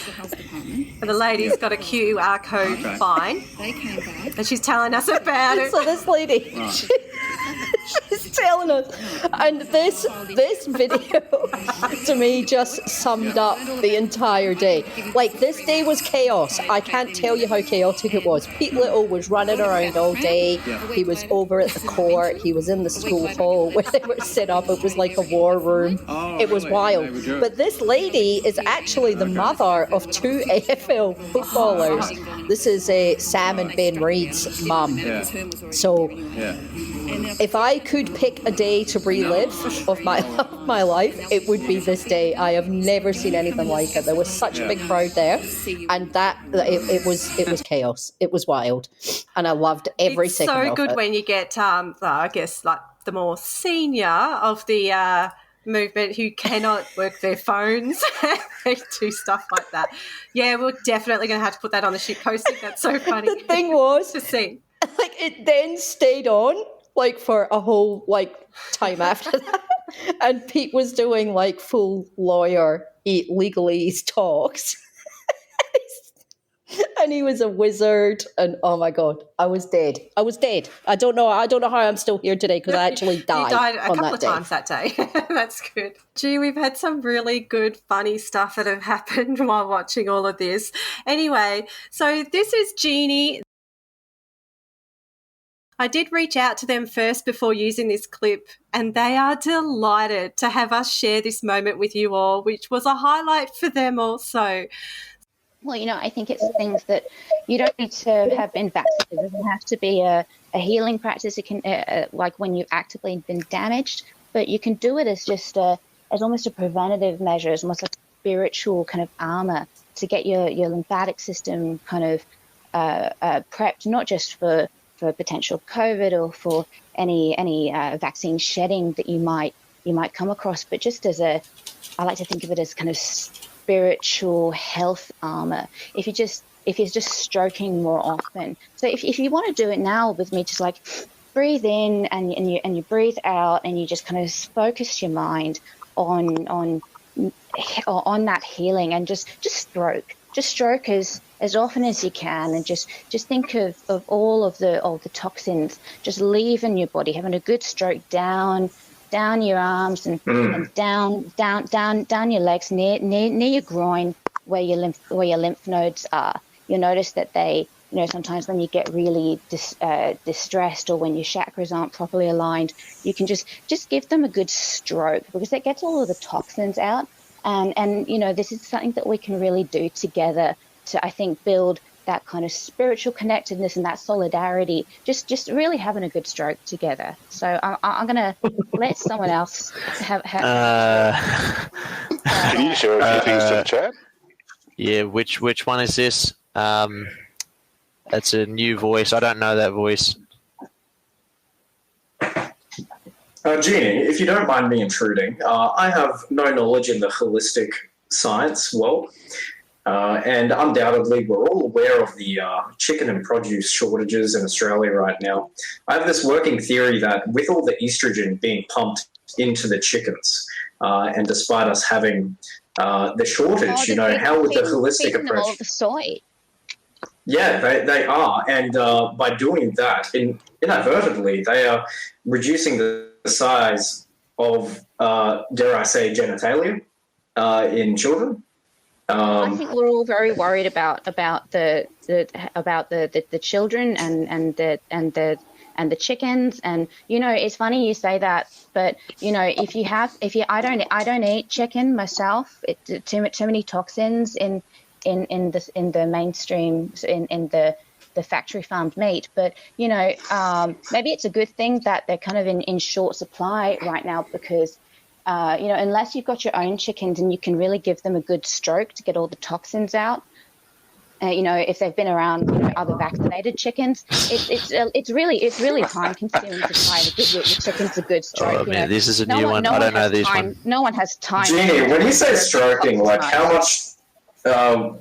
And the lady's got a QR code fine. They came back. And she's telling us about it. So this lady, she's telling us. And this video, to me, just summed up the entire day. Like, this day was chaos. I can't tell you how chaotic it was. Pete Little was running around all day. He was over at the court. He was in the school hall where they were set up. It was like a war room. It was wild. But this lady is actually the mother of 2 AFL footballers. This is Sam and Ben Reed's mum. So if I could pick a day to relive of my life, it would be this day. I have never seen anything like it. There was such a big crowd there, and it was chaos. It was wild, and I loved every second of it. It's so good when you get, I guess, like the more senior of the movement who cannot work their phones. They do stuff like that. Yeah, we're definitely going to have to put that on the shit posting. That's so funny. The thing was, to see, like, it then stayed on like for a whole time after that, and Pete was doing like full lawyer legalese talks. And he was a wizard, and oh my god, I was dead. I don't know how I'm still here today, because I actually died. You died a on couple that of day. times that day. That's good. Gee, we've had some really good, funny stuff that have happened while watching all of this. Anyway, so this is Jeannie. I did reach out to them first before using this clip, and they are delighted to have us share this moment with you all, which was a highlight for them also. Well, I think it's things that you don't need to have been vaccinated. It doesn't have to be a healing practice. It can, like when you've actively been damaged, but you can do it as just as almost a preventative measure, as almost like spiritual kind of armor to get your lymphatic system kind of prepped, not just for potential COVID or for any vaccine shedding that you might come across, but just as I like to think of it as kind of spiritual health armor. If you're just stroking more often. So if you want to do it now with me, just like breathe in and you breathe out, and you just kind of focus your mind on that healing, and just stroke as often as you can, and just think of all of the toxins just leaving your body, having a good stroke down your arms and down your legs, near your groin, where your lymph nodes are. You'll notice that they, sometimes when you get really distressed, or when your chakras aren't properly aligned, you can just give them a good stroke, because that gets all of the toxins out. And this is something that we can really do together to, I think, build that kind of spiritual connectedness and that solidarity, just really having a good stroke together. So I'm going to let someone else have Can you show a few things to the chat? Yeah, which one is this? That's a new voice. I don't know that voice. Jeannie, if you don't mind me intruding, I have no knowledge in the holistic science world. And undoubtedly, we're all aware of the chicken and produce shortages in Australia right now. I have this working theory that with all the estrogen being pumped into the chickens, and despite us having the shortage, how would the holistic approach? All the soy. Yeah, they are. And by doing that, inadvertently, they are reducing the size of, dare I say, genitalia in children. I think we're all very worried about the children and the chickens, and it's funny you say that, but I don't eat chicken myself. Too many toxins in the mainstream in the factory farmed meat, but maybe it's a good thing that they're kind of in short supply right now, because unless you've got your own chickens and you can really give them a good stroke to get all the toxins out, if they've been around other vaccinated chickens, it's really time consuming to try to give your chickens a good stroke. Oh man, this is a new one. I don't know this one. No one has time. Jeannie, when you say stroking, like how much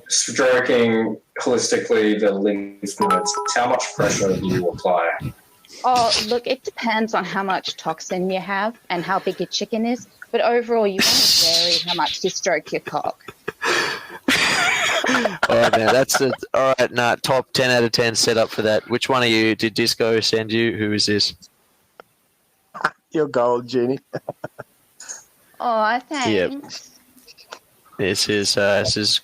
stroking holistically the lymph nodes, how much pressure do you apply? Oh, look, it depends on how much toxin you have and how big your chicken is. But overall, you want to vary how much you stroke your cock. All right, man, that's it. All right, top 10 out of 10 set up for that. Which one of you did Disco send you? Who is this? You're gold, Jeannie. Oh, thanks. Yep. This is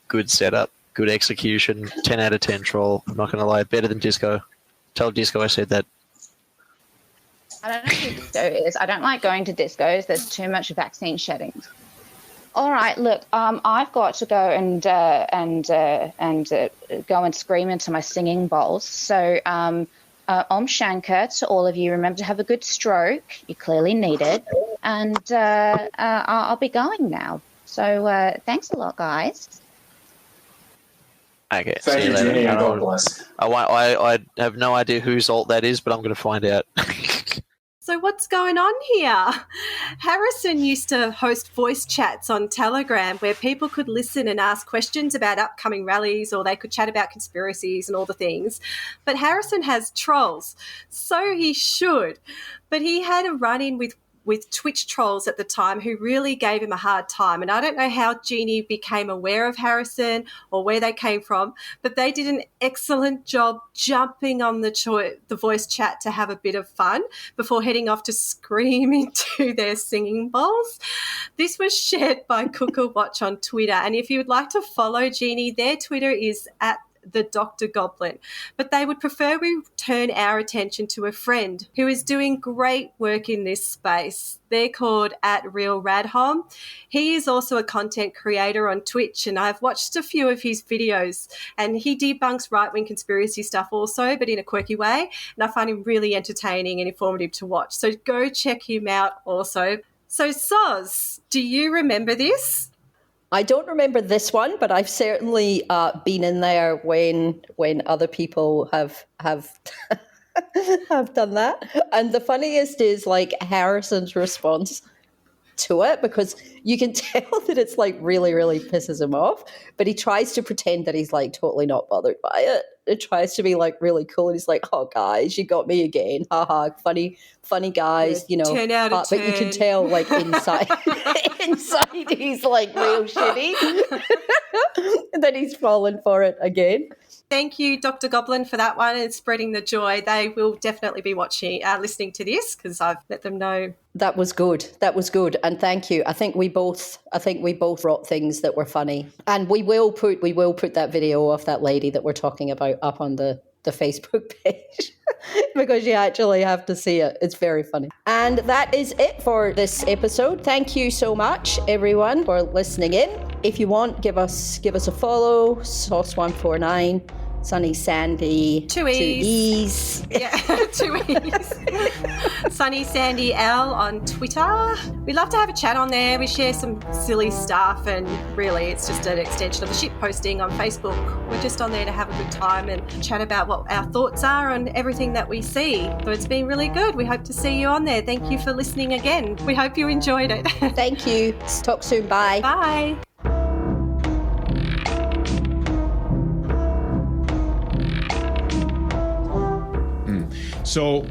good setup, good execution, 10 out of 10 troll. I'm not going to lie, better than Disco. Tell Disco I said that. I don't know who Disco is. I don't like going to discos. There's too much vaccine shedding. All right, look, I've got to go and go and scream into my singing bowls. So, Om Shankar, to all of you, remember to have a good stroke. You clearly need it, and I'll be going now. So, thanks a lot, guys. Okay. Thank you, Jeannie, and God bless. I have no idea whose alt that is, but I'm going to find out. So what's going on here? Harrison used to host voice chats on Telegram where people could listen and ask questions about upcoming rallies, or they could chat about conspiracies and all the things. But Harrison has trolls, so he should. But he had a run-in with Twitch trolls at the time who really gave him a hard time. And I don't know how Jeannie became aware of Harrison or where they came from, but they did an excellent job jumping on the voice chat to have a bit of fun before heading off to scream into their singing bowls. This was shared by Cooker Watch on Twitter. And if you would like to follow Jeannie, their Twitter is at the Dr. Goblin, but they would prefer we turn our attention to a friend who is doing great work in this space. They're called @RealRadhom. He is also a content creator on Twitch, and I've watched a few of his videos, and he debunks right-wing conspiracy stuff also, but in a quirky way, and I find him really entertaining and informative to watch. So go check him out also. So Soz, do you remember this? I don't remember this one, but I've certainly been in there when other people have have done that. And the funniest is like Harrison's response to it, because you can tell that it's like really, really pisses him off, but he tries to pretend that he's like totally not bothered by it. It tries to be like really cool, and he's like, "Oh, guys, you got me again, haha, funny guys, 10 out of 10. But you can tell like inside he's like real shitty. And then he's fallen for it again. Thank you, Dr. Goblin, for that one and spreading the joy. They will definitely be listening to this, because I've let them know. That was good. And thank you. I think we both wrote things that were funny. And we will put that video of that lady that we're talking about up on the Facebook page because you actually have to see it. It's very funny. And that is it for this episode. Thank you so much, everyone, for listening in. If you want, give us a follow. Sauce149, Sunny Sandee, 2 E's. Yeah, 2 E's. Sunny Sandee L on Twitter. We love to have a chat on there. We share some silly stuff, and really it's just an extension of the shit posting on Facebook. We're just on there to have a good time and chat about what our thoughts are on everything that we see. So it's been really good. We hope to see you on there. Thank you for listening again. We hope you enjoyed it. Thank you. Talk soon. Bye. Bye. So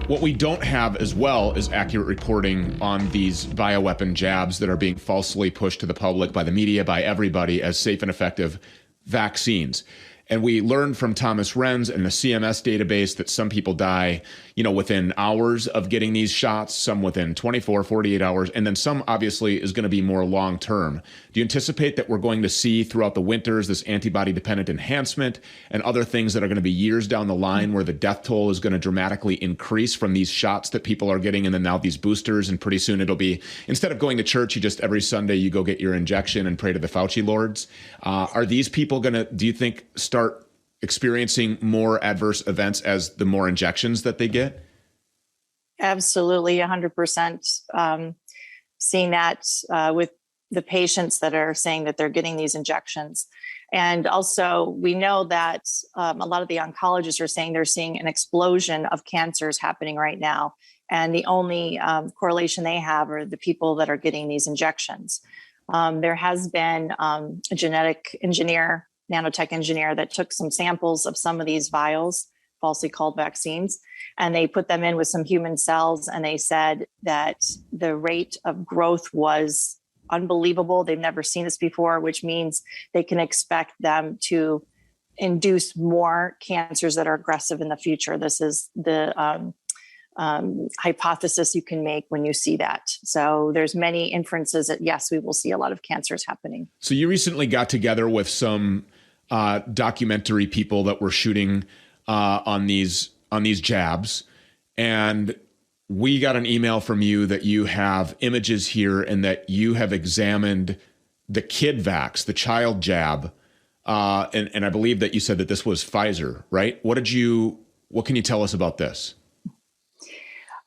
what we don't have as well is accurate reporting on these bioweapon jabs that are being falsely pushed to the public by the media, by everybody, as safe and effective vaccines. And we learned from Thomas Renz and the CMS database that some people die, within hours of getting these shots, some within 24, 48 hours, and then some obviously is going to be more long-term. Do you anticipate that we're going to see throughout the winters this antibody-dependent enhancement and other things that are going to be years down the line where the death toll is going to dramatically increase from these shots that people are getting and then now these boosters, and pretty soon it'll be, instead of going to church, you just every Sunday you go get your injection and pray to the Fauci lords? Are these people going to, do you think, start experiencing more adverse events as the more injections that they get? Absolutely, 100%. Seeing that with the patients that are saying that they're getting these injections. And also, we know that a lot of the oncologists are saying they're seeing an explosion of cancers happening right now. And the only correlation they have are the people that are getting these injections. There has been a genetic engineer, nanotech engineer, that took some samples of some of these vials, falsely called vaccines, and they put them in with some human cells. And they said that the rate of growth was unbelievable. They've never seen this before, which means they can expect them to induce more cancers that are aggressive in the future. This is the hypothesis you can make when you see that. So there's many inferences that, yes, we will see a lot of cancers happening. So you recently got together with some documentary people that were shooting on these jabs, and we got an email from you that you have images here and that you have examined the kid vax, the child jab, and I believe that you said that this was Pfizer, right? What can you tell us about this?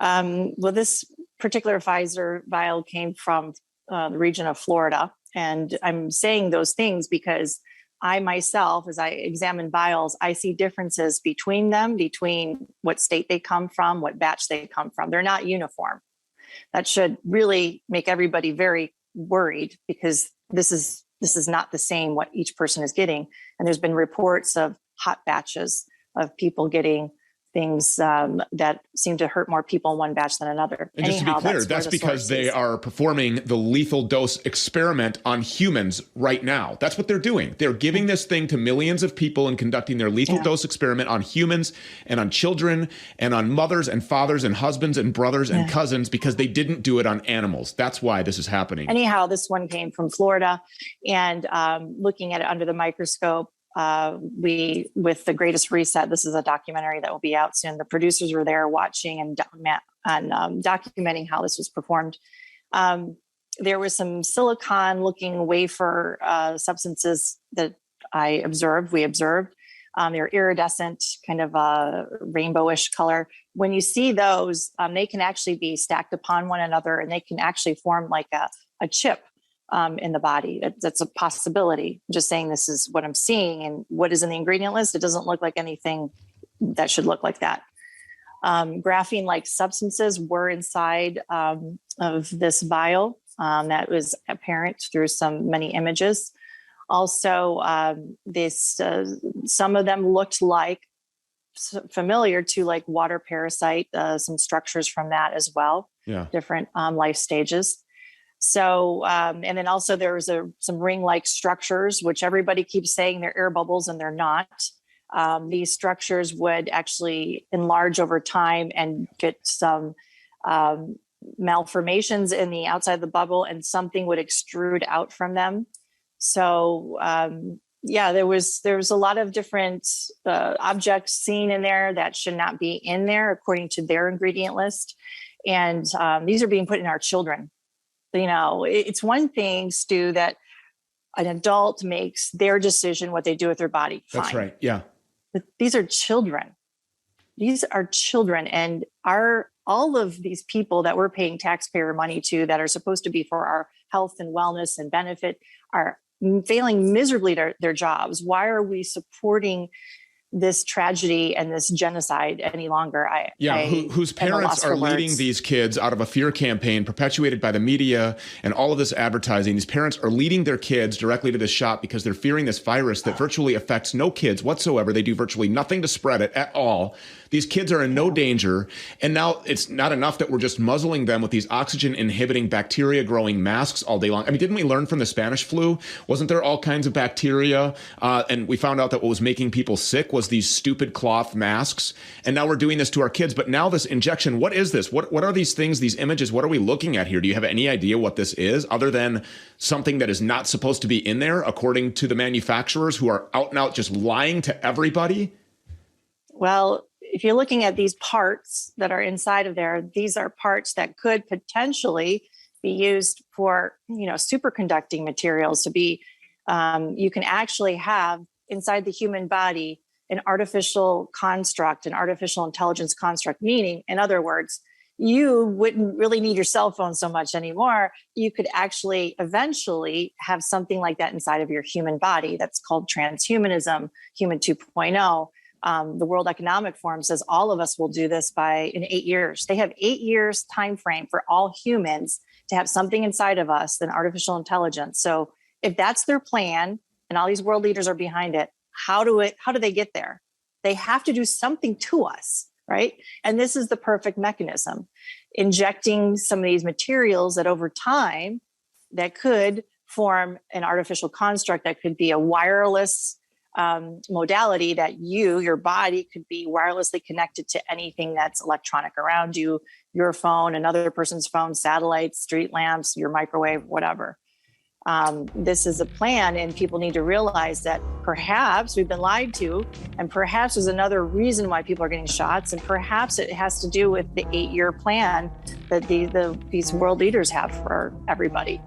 Well, this particular Pfizer vial came from the region of Florida. And I'm saying those things because I myself, as I examine vials, I see differences between them, between what state they come from, what batch they come from. They're not uniform. That should really make everybody very worried, because this is not the same what each person is getting. And there's been reports of hot batches of people getting things that seem to hurt more people in one batch than another. And just to be clear, that's because they are performing the lethal dose experiment on humans right now. That's what they're doing. They're giving this thing to millions of people and conducting their lethal dose experiment on humans and on children and on mothers and fathers and husbands and brothers and cousins, because they didn't do it on animals. That's why this is happening. Anyhow, this one came from Florida, and looking at it under the microscope, we, with The Greatest Reset, this is a documentary that will be out soon. The producers were there watching and documenting how this was performed. There was some silicon looking wafer substances that we observed. They're iridescent, kind of a rainbowish color. When you see those, they can actually be stacked upon one another, and they can actually form like a chip in the body. That's a possibility. I'm just saying this is what I'm seeing, and what is in the ingredient list. It doesn't look like anything that should look like that. Graphene-like substances were inside of this vial. That was apparent through many images. Also, some of them looked like familiar to like water parasite, some structures from that as well. Yeah. Different life stages. So, and then also there was some ring-like structures, which everybody keeps saying they're air bubbles, and they're not. These structures would actually enlarge over time and get some malformations in the outside of the bubble, and something would extrude out from them. So, there was a lot of different objects seen in there that should not be in there according to their ingredient list. And these are being put in our children. You know, it's one thing, Stu, that an adult makes their decision what they do with their body. Fine. That's right. Yeah. But these are children. These are children. And all of these people that we're paying taxpayer money to, that are supposed to be for our health and wellness and benefit, are failing miserably at their jobs. Why are we supporting this tragedy and this genocide any longer. Whose parents are leading these kids out of a fear campaign perpetuated by the media and all of this advertising. These parents are leading their kids directly to this shot because they're fearing this virus that virtually affects no kids whatsoever. They do virtually nothing to spread it at all. These kids are in no danger. And now it's not enough that we're just muzzling them with these oxygen inhibiting bacteria growing masks all day long. I mean, didn't we learn from the Spanish flu? Wasn't there all kinds of bacteria? And we found out that what was making people sick was these stupid cloth masks. And now we're doing this to our kids. But now this injection, what is this? What are these things, these images? What are we looking at here? Do you have any idea what this is other than something that is not supposed to be in there, according to the manufacturers who are out and out just lying to everybody? Well, if you're looking at these parts that are inside of there, these are parts that could potentially be used for, superconducting materials to be, you can actually have inside the human body an artificial construct, an artificial intelligence construct, meaning, in other words, you wouldn't really need your cell phone so much anymore. You could actually eventually have something like that inside of your human body. That's called transhumanism, human 2.0. The World Economic Forum says all of us will do this in 8 years. They have 8 years time frame for all humans to have something inside of us, an artificial intelligence. So if that's their plan and all these world leaders are behind it, how do they get there? They have to do something to us, right? And this is the perfect mechanism. Injecting some of these materials that over time that could form an artificial construct that could be a wireless modality that your body could be wirelessly connected to anything that's electronic around you, your phone, another person's phone, satellites, street lamps, your microwave, whatever. This is a plan, and people need to realize that perhaps we've been lied to, and perhaps there's another reason why people are getting shots, and perhaps it has to do with the 8-year plan that these world leaders have for everybody.